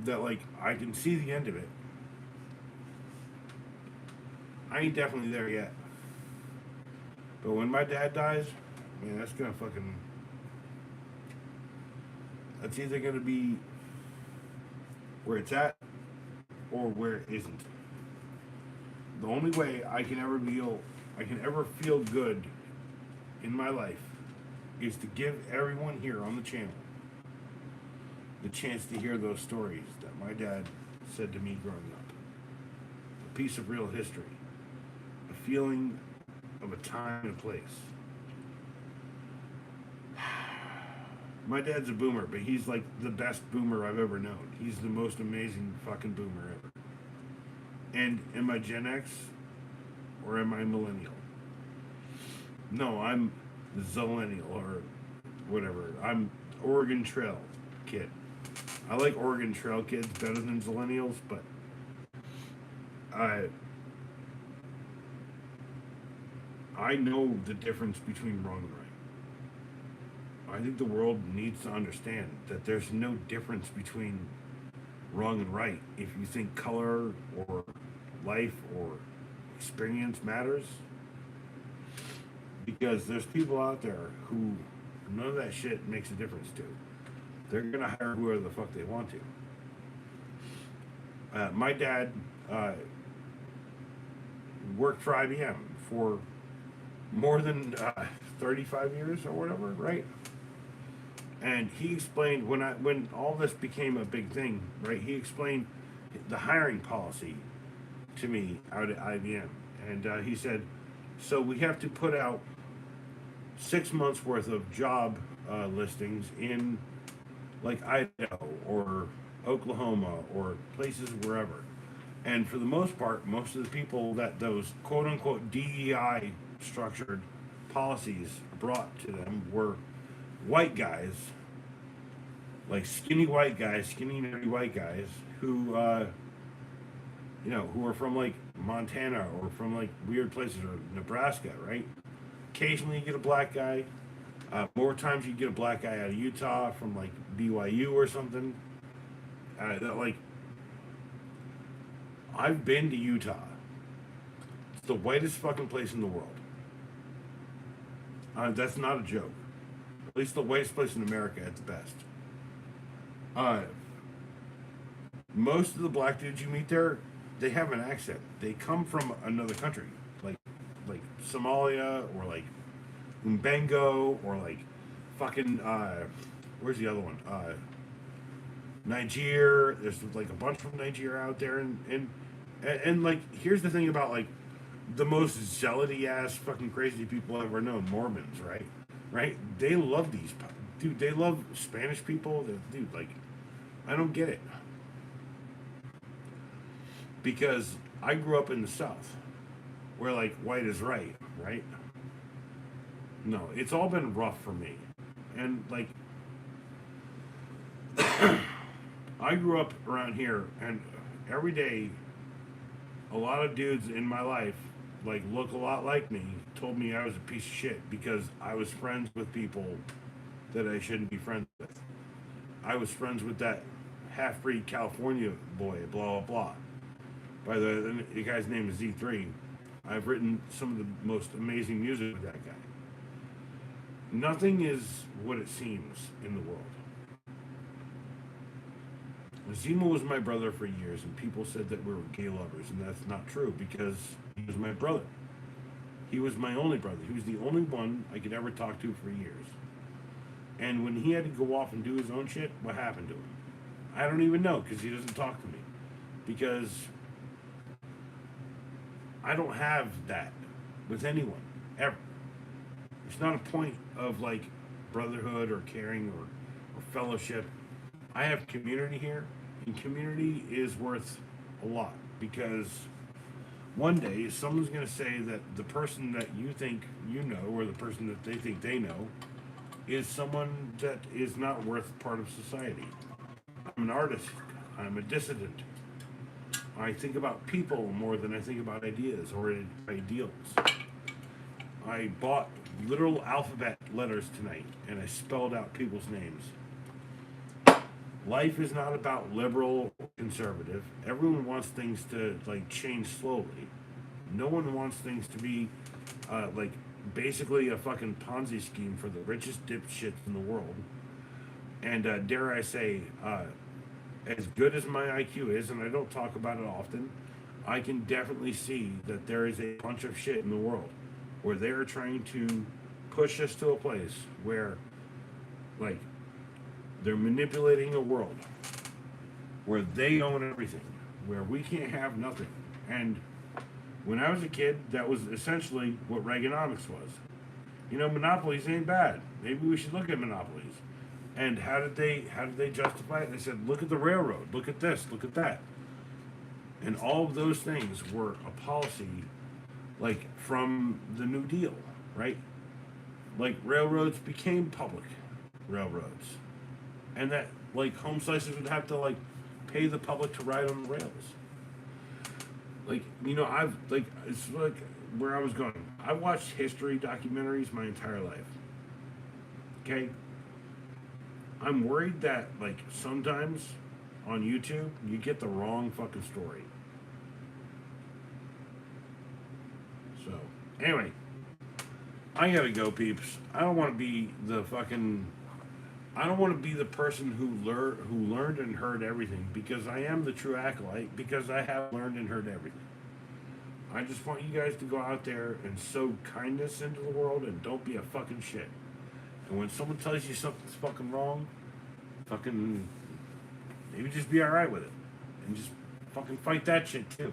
that like I can see the end of it. I ain't definitely there yet, But when my dad dies, man, that's gonna fucking. That's either gonna be where it's at or where it isn't. The only way I can ever feel good in my life is to give everyone here on the channel the chance to hear those stories that my dad said to me growing up. A piece of real history, a feeling of a time and a place. My dad's a boomer, but he's like the best boomer I've ever known. He's the most amazing fucking boomer ever. And am I Gen X or am I millennial? No, I'm Zillennial or whatever. I'm Oregon Trail kid. I like Oregon Trail kids better than Zillennials, but I know the difference between wrong and right. I think the world needs to understand that there's no difference between wrong and right. If you think color or life or experience matters, because there's people out there who none of that shit makes a difference to. They're gonna hire whoever the fuck they want to. My dad worked for IBM for more than 35 years or whatever, right? And he explained when all this became a big thing, right? He explained the hiring policy to me out at IBM, and he said, so we have to put out 6 months worth of job listings in like Idaho or Oklahoma or places wherever. And for the most part, most of the people that those quote unquote DEI structured policies brought to them were white guys, like skinny nerdy white guys who, who are from like Montana or from like weird places or Nebraska, right? Occasionally you get a black guy. More times you get a black guy out of Utah from like BYU or something. I've been to Utah. It's the whitest fucking place in the world. That's not a joke. At least the whitest place in America at the best. Most of the black dudes you meet there, they have an accent. They come from another country, like Somalia or like Umbengo or like fucking where's the other one? Niger. There's like a bunch from Niger out there, and like here's the thing about like the most zealoty ass fucking crazy people I've ever known, Mormons, right? They love these, dude. They love Spanish people, dude. Like, I don't get it because I grew up in the South, where like white is right? No, it's all been rough for me, and like I grew up around here, and every day, a lot of dudes in my life, like look a lot like me, told me I was a piece of shit because I was friends with people that I shouldn't be friends with. I was friends with that half-breed California boy, blah, blah, blah. By the way, the guy's name is Z3. I've written some of the most amazing music with that guy. Nothing is what it seems in the world. Zima was my brother for years, and people said that we were gay lovers, and that's not true because he was my brother. He was my only brother. He was the only one I could ever talk to for years. And when he had to go off and do his own shit, what happened to him? I don't even know because he doesn't talk to me. Because I don't have that with anyone, ever. It's not a point of like brotherhood or caring or fellowship. I have community here, and community is worth a lot because one day someone's going to say that the person that you think you know or the person that they think they know is someone that is not worth part of society. I'm an artist. I'm a dissident. I think about people more than I think about ideas or ideals. I bought literal alphabet letters tonight, and I spelled out people's names. Life is not about liberal or conservative. Everyone wants things to like change slowly. No one wants things to be like basically a fucking Ponzi scheme for the richest dipshits in the world. And dare I say, as good as my IQ is, and I don't talk about it often, I can definitely see that there is a bunch of shit in the world where they're trying to push us to a place where, like, they're manipulating a world where they own everything, where we can't have nothing. And when I was a kid, that was essentially what Reaganomics was. You know, monopolies ain't bad. Maybe we should look at monopolies. And how did they justify it? They said, look at the railroad, look at this, look at that. And all of those things were a policy, like, from the New Deal, right? Like, railroads became public railroads. And that, like, home slices would have to, like, pay the public to ride on the rails. Like, you know, it's like where I was going. I watched history documentaries my entire life. Okay? I'm worried that, like, sometimes on YouTube, you get the wrong fucking story. So, anyway, I gotta go, peeps. I don't want to be the person who learned and heard everything, because I am the true acolyte, because I have learned and heard everything. I just want you guys to go out there and sow kindness into the world and don't be a fucking shit. And when someone tells you something's fucking wrong, fucking maybe just be alright with it. And just fucking fight that shit too.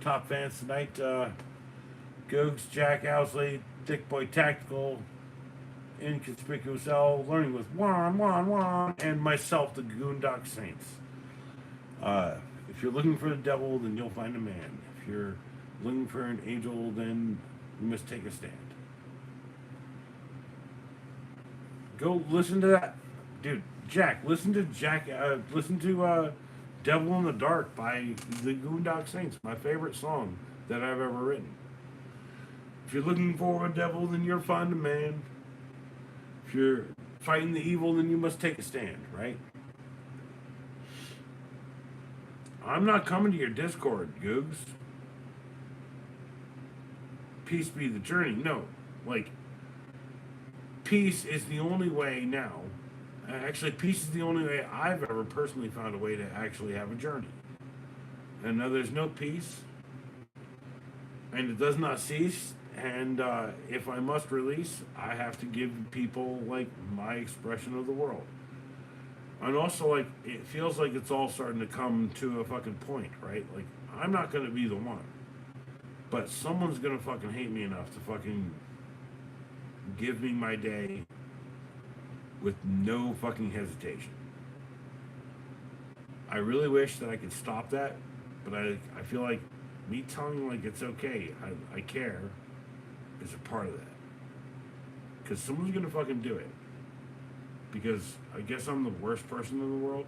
Top fans tonight, Googs, Jack Owsley, Dick Boy Tactical, Inconspicuous L, Learning with Juan, and myself, the Goondock Saints. If you're looking for the devil, then you'll find a man. If you're looking for an angel, then you must take a stand. Go listen to that, dude. Jack, listen to "Devil in the Dark" by the Goondock Saints. My favorite song that I've ever written. If you're looking for a devil, then you'll find a man. If you're fighting the evil, then you must take a stand, right? I'm not coming to your Discord, Googs. Peace be the journey. No, like, peace is the only way now. Actually, peace is the only way I've ever personally found a way to actually have a journey. And now there's no peace, and it does not cease. And if I must release, I have to give people, like, my expression of the world. And also, like, it feels like it's all starting to come to a fucking point, right? Like, I'm not going to be the one. But someone's going to fucking hate me enough to fucking give me my day with no fucking hesitation. I really wish that I could stop that, but I feel like me telling you, like, it's okay, I care, is a part of that. Because someone's going to fucking do it. Because I guess I'm the worst person in the world.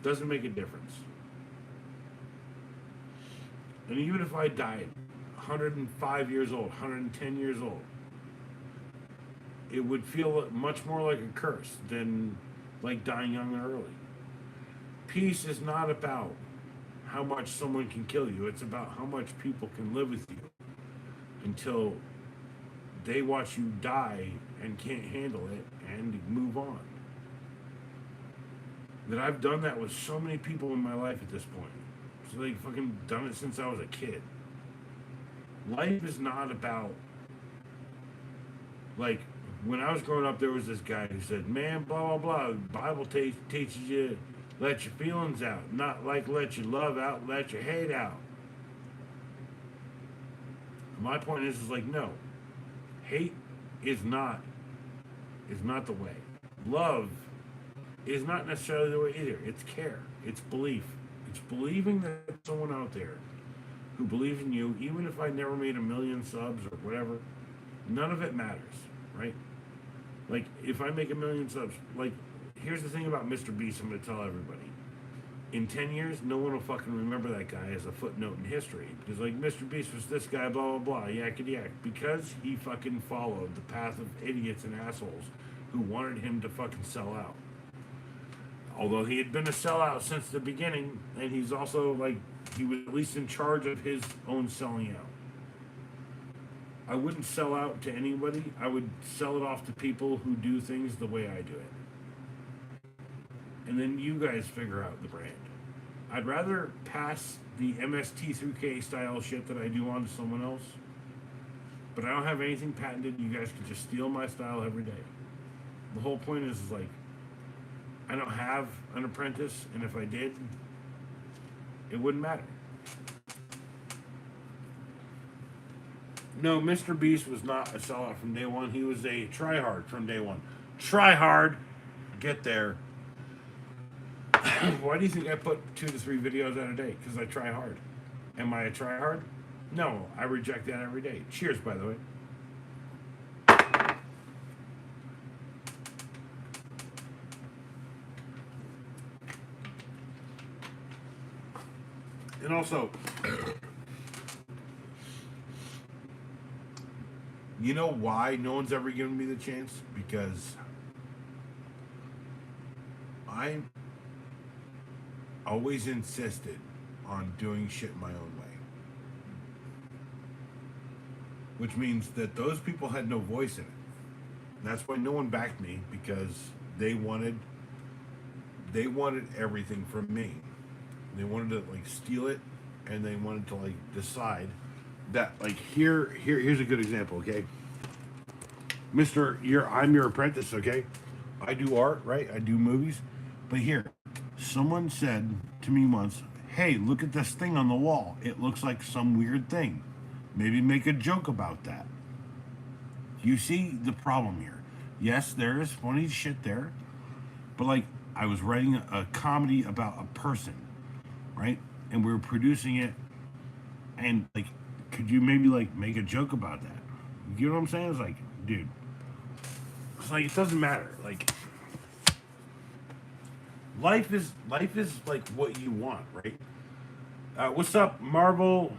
Doesn't make a difference. And even if I died 105 years old, 110 years old, it would feel much more like a curse than like dying young and early. Peace is not about how much someone can kill you. It's about how much people can live with you until they watch you die and can't handle it and move on. That I've done that with so many people in my life at this point. So they fucking done it since I was a kid. Life is not about, like, when I was growing up, there was this guy who said, man, blah, blah, blah, the Bible teaches you to let your feelings out, not like let your love out, let your hate out. My point is like, no, hate is not the way. Love is not necessarily the way either. It's care. It's belief. It's believing that there's someone out there who believes in you, even if I never made 1 million subs or whatever. None of it matters, right? Like, if I make 1 million subs, like, here's the thing about Mr. Beast I'm going to tell everybody. In 10 years, no one will fucking remember that guy as a footnote in history. Because, like, Mr. Beast was this guy, blah, blah, blah, yakety yak. Because he fucking followed the path of idiots and assholes who wanted him to fucking sell out. Although he had been a sellout since the beginning, and he's also, like, he was at least in charge of his own selling out. I wouldn't sell out to anybody. I would sell it off to people who do things the way I do it. And then you guys figure out the brand. I'd rather pass the MST3K style shit that I do on to someone else. But I don't have anything patented. You guys can just steal my style every day. The whole point is like, I don't have an apprentice, and if I did, it wouldn't matter. No, Mr. Beast was not a sellout from day one. He was a tryhard from day one. Try hard, get there. Why do you think I put 2 to 3 videos out a day? Because I try hard. Am I a tryhard? No, I reject that every day. Cheers, by the way. And also, you know why no one's ever given me the chance? Because I always insisted on doing shit my own way. Which means that those people had no voice in it. And that's why no one backed me, because they wanted everything from me. They wanted to like steal it, and they wanted to like decide that like here's a good example, okay? I'm your apprentice, okay? I do art, right? I do movies. But here, someone said to me once, "Hey, look at this thing on the wall. It looks like some weird thing. Maybe make a joke about that." You see the problem here. Yes, there is funny shit there, but like I was writing a comedy about a person, right? And we were producing it, and like, could you maybe like make a joke about that? You know what I'm saying? It's like, dude, it's like it doesn't matter. Like, life is like what you want, right? What's up, Marvel?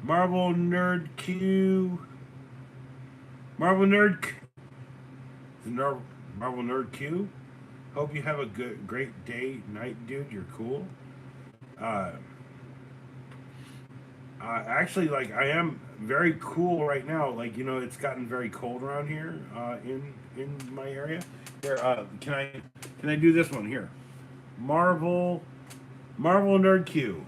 Marvel Nerd Q. Marvel Nerd Q. Hope you have a great day, night, dude. You're cool. Actually, like I am very cool right now. Like it's gotten very cold around here in my area. Here, can I do this one here? Marvel Nerd Q.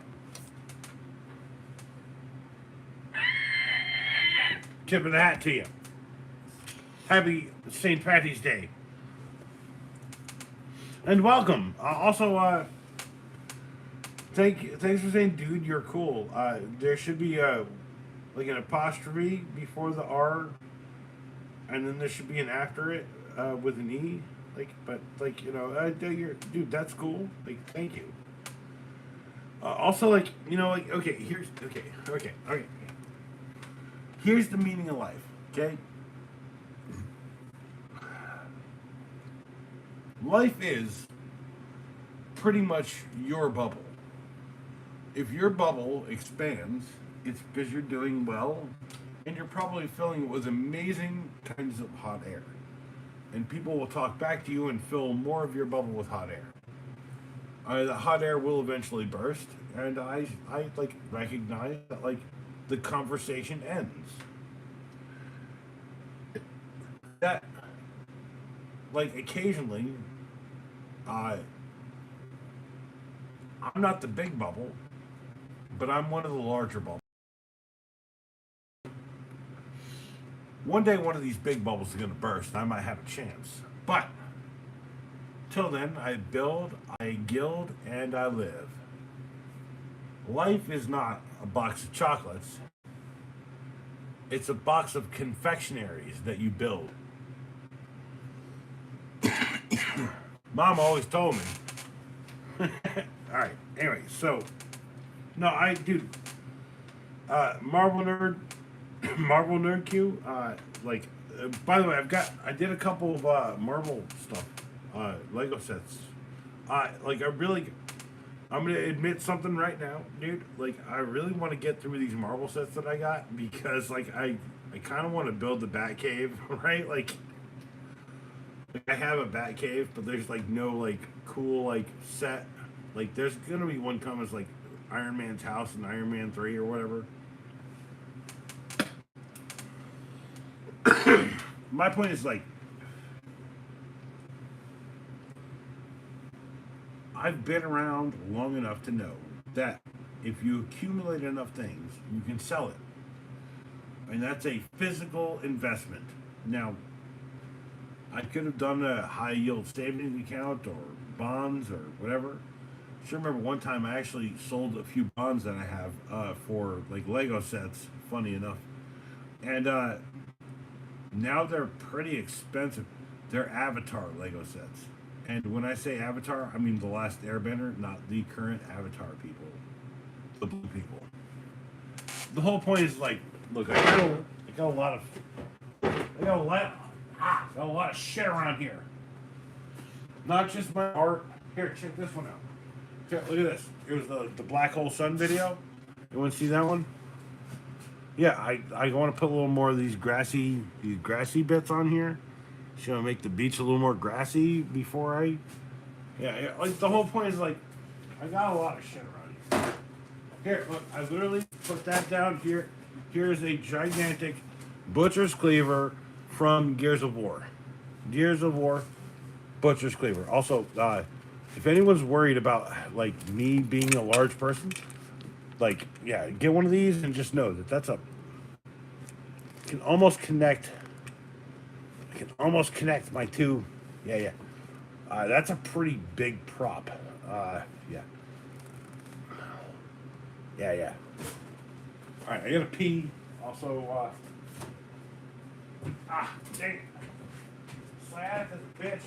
Tip of the hat to you. Happy St. Patty's Day. And welcome. Also, thanks for saying, dude, you're cool. There should be like an apostrophe before the R, and then there should be an after it with an E. Dude, that's cool. Like, thank you. Also, like, okay, okay. Here's the meaning of life, okay? Life is pretty much your bubble. If your bubble expands, it's because you're doing well, and you're probably filling it with amazing kinds of hot air. And people will talk back to you and fill more of your bubble with hot air. The hot air will eventually burst, and I like recognize that like the conversation ends. That like occasionally I'm not the big bubble, but I'm one of the larger bubbles. One day one of these big bubbles is going to burst and I might have a chance. But till then, I build, I gild, and I live. Life is not a box of chocolates. It's a box of confectionaries that you build. Mom always told me. Alright, anyway, so no, Marvel Nerd Marvel Nerd Q, by the way, I did a couple of Marvel stuff, Lego sets. I'm gonna admit something right now, dude. Like, I really want to get through these Marvel sets that I got because, like, I kind of want to build the Batcave, right? Like, I have a Batcave, but there's like no like cool like set. Like, there's gonna be one coming as like Iron Man's house and Iron Man 3 or whatever. my point is like, I've been around long enough to know that if you accumulate enough things, you can sell it. And that's a physical investment. Now, I could have done a high yield savings account or bonds or whatever. I sure remember one time I actually sold a few bonds that I have for like Lego sets, funny enough. And now they're pretty expensive. They're Avatar Lego sets. And when I say Avatar, I mean the last Airbender, not the current Avatar people. The blue people. The whole point is like, look, I got a lot of I got a lot of shit around here. Not just my art. Here, check this one out. Check, look at this. It was the Black Hole Sun video. You want to see that one? Yeah, I want to put a little more of these grassy bits on here. Should I make the beach a little more grassy before I? Yeah, like the whole point is like, I got a lot of shit around here. Here, look, I literally put that down here. Here's a gigantic butcher's cleaver from Gears of War. Gears of War, butcher's cleaver. Also, if anyone's worried about like me being a large person, like yeah, get one of these and just know that that's a. Can almost connect. I can almost connect my two. Yeah. That's a pretty big prop. Yeah. Yeah. All right, I gotta pee. Also, dang it. Sciatica, bitch.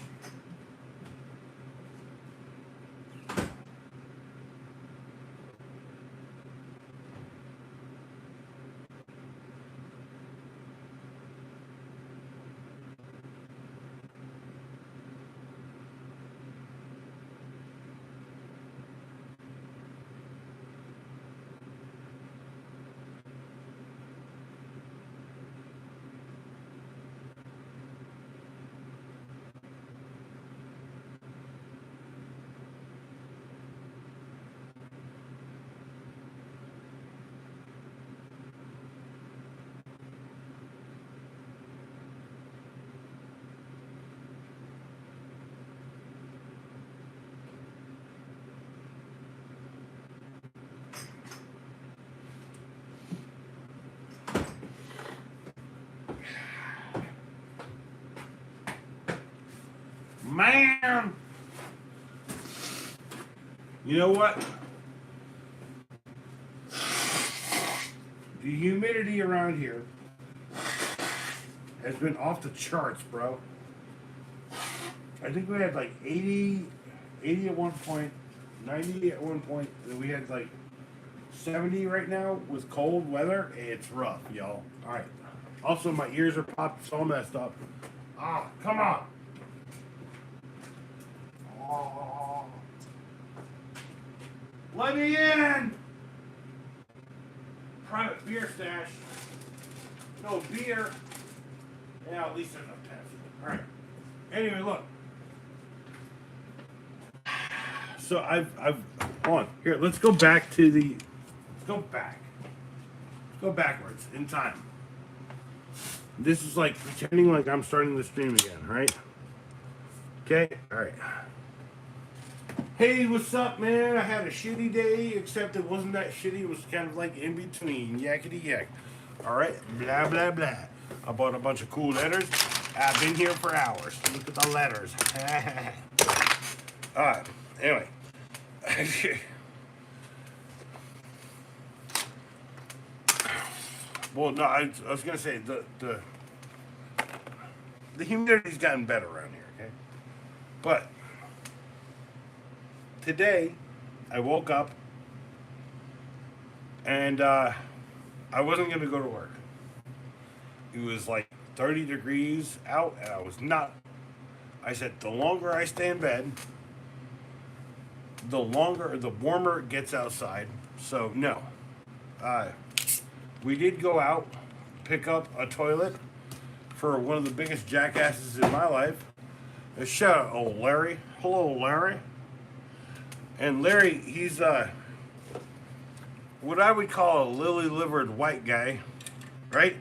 Man, you know what? The humidity around here has been off the charts, bro. I think we had like 80 at one point, 90 at one point, and we had like 70 right now with cold weather. It's rough, y'all. All right. Also, my ears are popped. It's all messed up. Come on. Oh. Let me in! Private beer stash. No beer. Yeah, at least there's a Pepsi. Alright. Anyway, look. So I've hold on. Here, let's go back to the let's go backwards in time. This is like pretending like I'm starting the stream again, right? Okay? Alright. Hey, what's up, man? I had a shitty day, except it wasn't that shitty. It was kind of like in between. Yakety yak. Alright, blah, blah, blah. I bought a bunch of cool letters. I've been here for hours. Look at the letters. Alright, anyway. Well, no, I was going to say, the humidity's gotten better around here, okay? But today, I woke up and I wasn't going to go to work. It was like 30 degrees out and I was not. I said, the longer I stay in bed, the warmer it gets outside. So, no. We did go out, pick up a toilet for one of the biggest jackasses in my life. Shout out, old Larry. Hello, Larry. And Larry, he's what I would call a lily-livered white guy, right?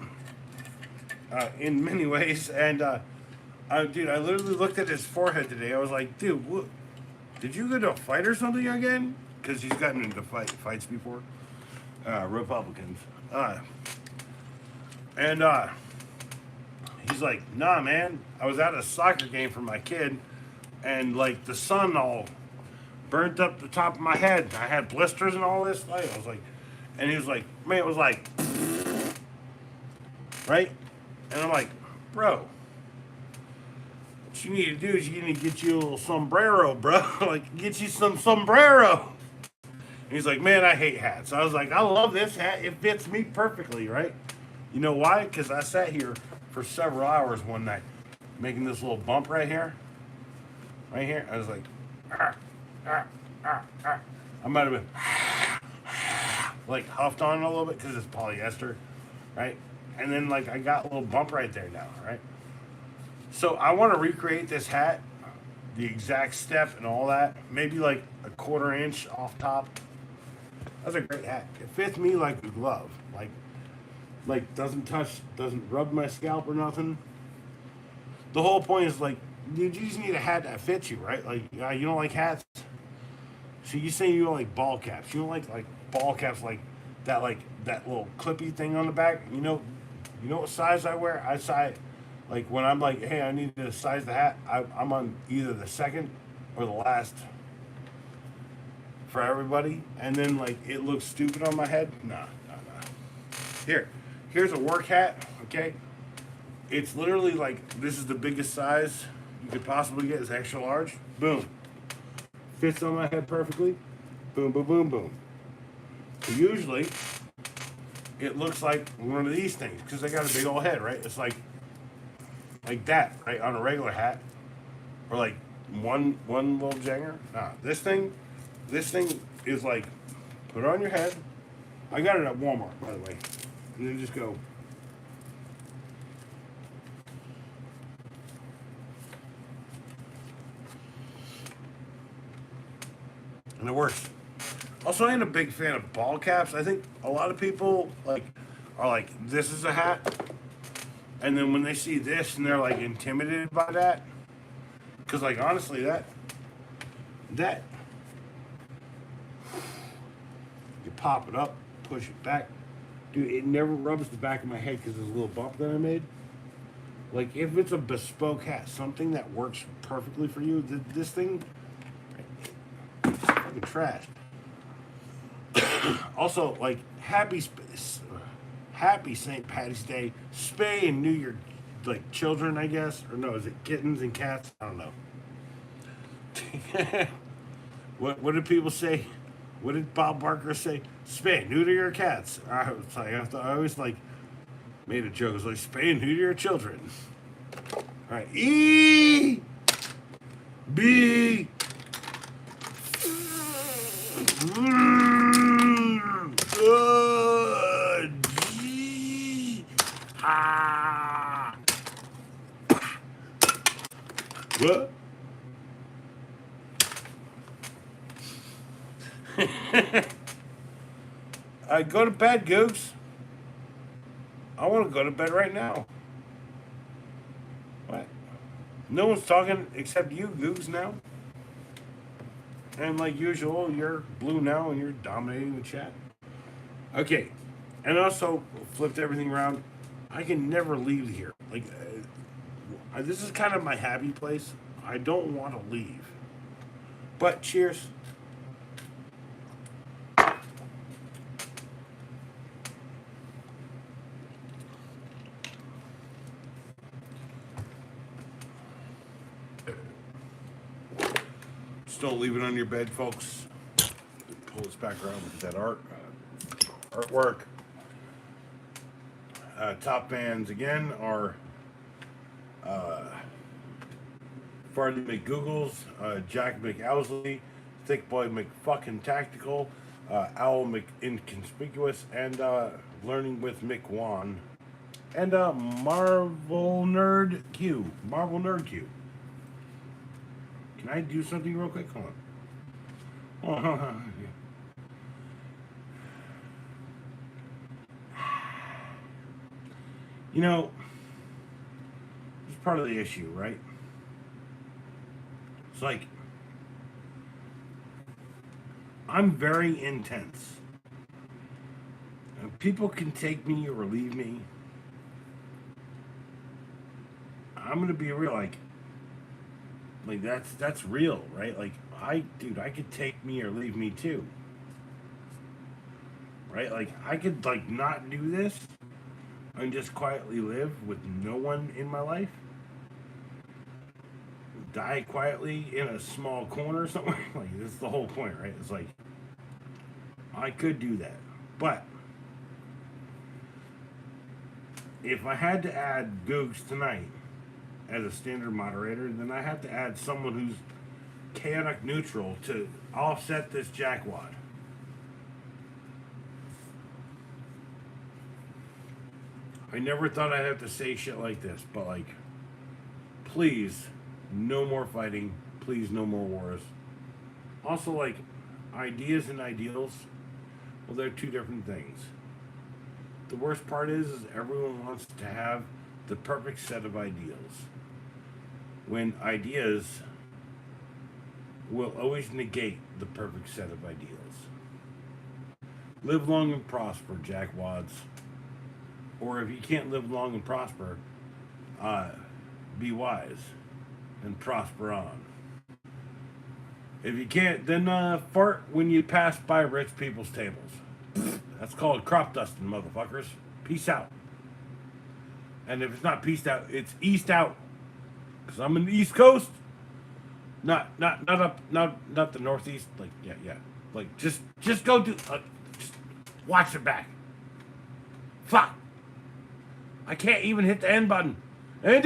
in many ways. And dude, I literally looked at his forehead today. I was like, dude, what, did you go to a fight or something again? Because he's gotten into fights before. Republicans. And he's like, nah, man. I was at a soccer game for my kid, and like the sun all burnt up the top of my head. I had blisters and all this. Like, I was like, and he was like, man, it was like, right? And I'm like, bro, what you need to do is you need to get you a little sombrero, bro. Like, get you some sombrero. And he's like, man, I hate hats. I was like, I love this hat. It fits me perfectly, right? You know why? Because I sat here for several hours one night making this little bump right here. Right here. I was like, ah, ah, ah, ah. I might have been like huffed on it a little bit because it's polyester, right? And then like I got a little bump right there now, right? So I want to recreate this hat, the exact step and all that. Maybe like a 1/4 inch off top. That's a great hat. It fits me like a glove. Like doesn't touch, doesn't rub my scalp or nothing. The whole point is like, dude, you just need a hat that fits you, right? Like, you don't like hats. So you say you don't like ball caps. You don't like ball caps like that little clippy thing on the back. You know what size I wear? I size like when I'm like, hey, I need to size the hat. I'm on either the second or the last for everybody, and then like it looks stupid on my head. Nah. Here's a work hat. Okay, it's literally like this is the biggest size you could possibly get. Is extra large. Boom, fits on my head perfectly. Boom, boom, boom, boom. So usually, it looks like one of these things because I got a big old head, right? It's like that, right, on a regular hat, or like one little janger. Nah, this thing is like put it on your head. I got it at Walmart, by the way, and then just go. And it works. Also, I ain't a big fan of ball caps. I think a lot of people are like, this is a hat, and then when they see this and they're like intimidated by that, because like honestly, that you pop it up, push it back, dude. It never rubs the back of my head because there's a little bump that I made. Like if it's a bespoke hat, something that works perfectly for you, this thing, it's fucking trash. Also, like happy St. Patty's Day. Spay and New Year, like children, I guess, or no, is it kittens and cats? I don't know. What did people say? What did Bob Barker say? Spay and neuter your cats. I was like, I always like made a joke. It was like spay and neuter your children. All right, E B. What? I go to bed, Googs. I want to go to bed right now. What? No one's talking except you, Googs, now. And like usual, you're blue now and you're dominating the chat. Okay. And also flipped everything around. I can never leave here. Like, this is kind of my happy place. I don't want to leave. But cheers. Just don't leave it on your bed, folks. Pull this back around with that artwork. Top bands again are Farley McGoogles, Jack McOwsley, Thick Boy McFucking Tactical, Owl McInconspicuous, and Learning with Mick Wan, and Marvel Nerd Q. Marvel Nerd Q. Can I do something real quick? Hold on. You know, part of the issue, right? It's like, I'm very intense. And people can take me or leave me. I'm gonna be real, like that's real, right? Like I could take me or leave me too, right? Like I could like not do this and just quietly live with no one in my life, die quietly in a small corner somewhere. Like this is the whole point, right? It's like I could do that, but if I had to add Googs tonight as a standard moderator, then I have to add someone who's chaotic neutral to offset this jackwad. I never thought I'd have to say shit like this, but like, please, no more fighting. Please, no more wars. Also, like, ideas and ideals, well, they're two different things. The worst part is everyone wants to have the perfect set of ideals, when ideas will always negate the perfect set of ideals. Live long and prosper, jackwads. Or if you can't live long and prosper, be wise and prosper on. If you can't, then fart when you pass by rich people's tables. That's called crop dusting, motherfuckers. Peace out. And if it's not peace out, it's east out. Cause I'm in the East Coast. Not up, not the Northeast. Like yeah. Like just go do. Just watch it back. Fuck. I can't even hit the end button. And it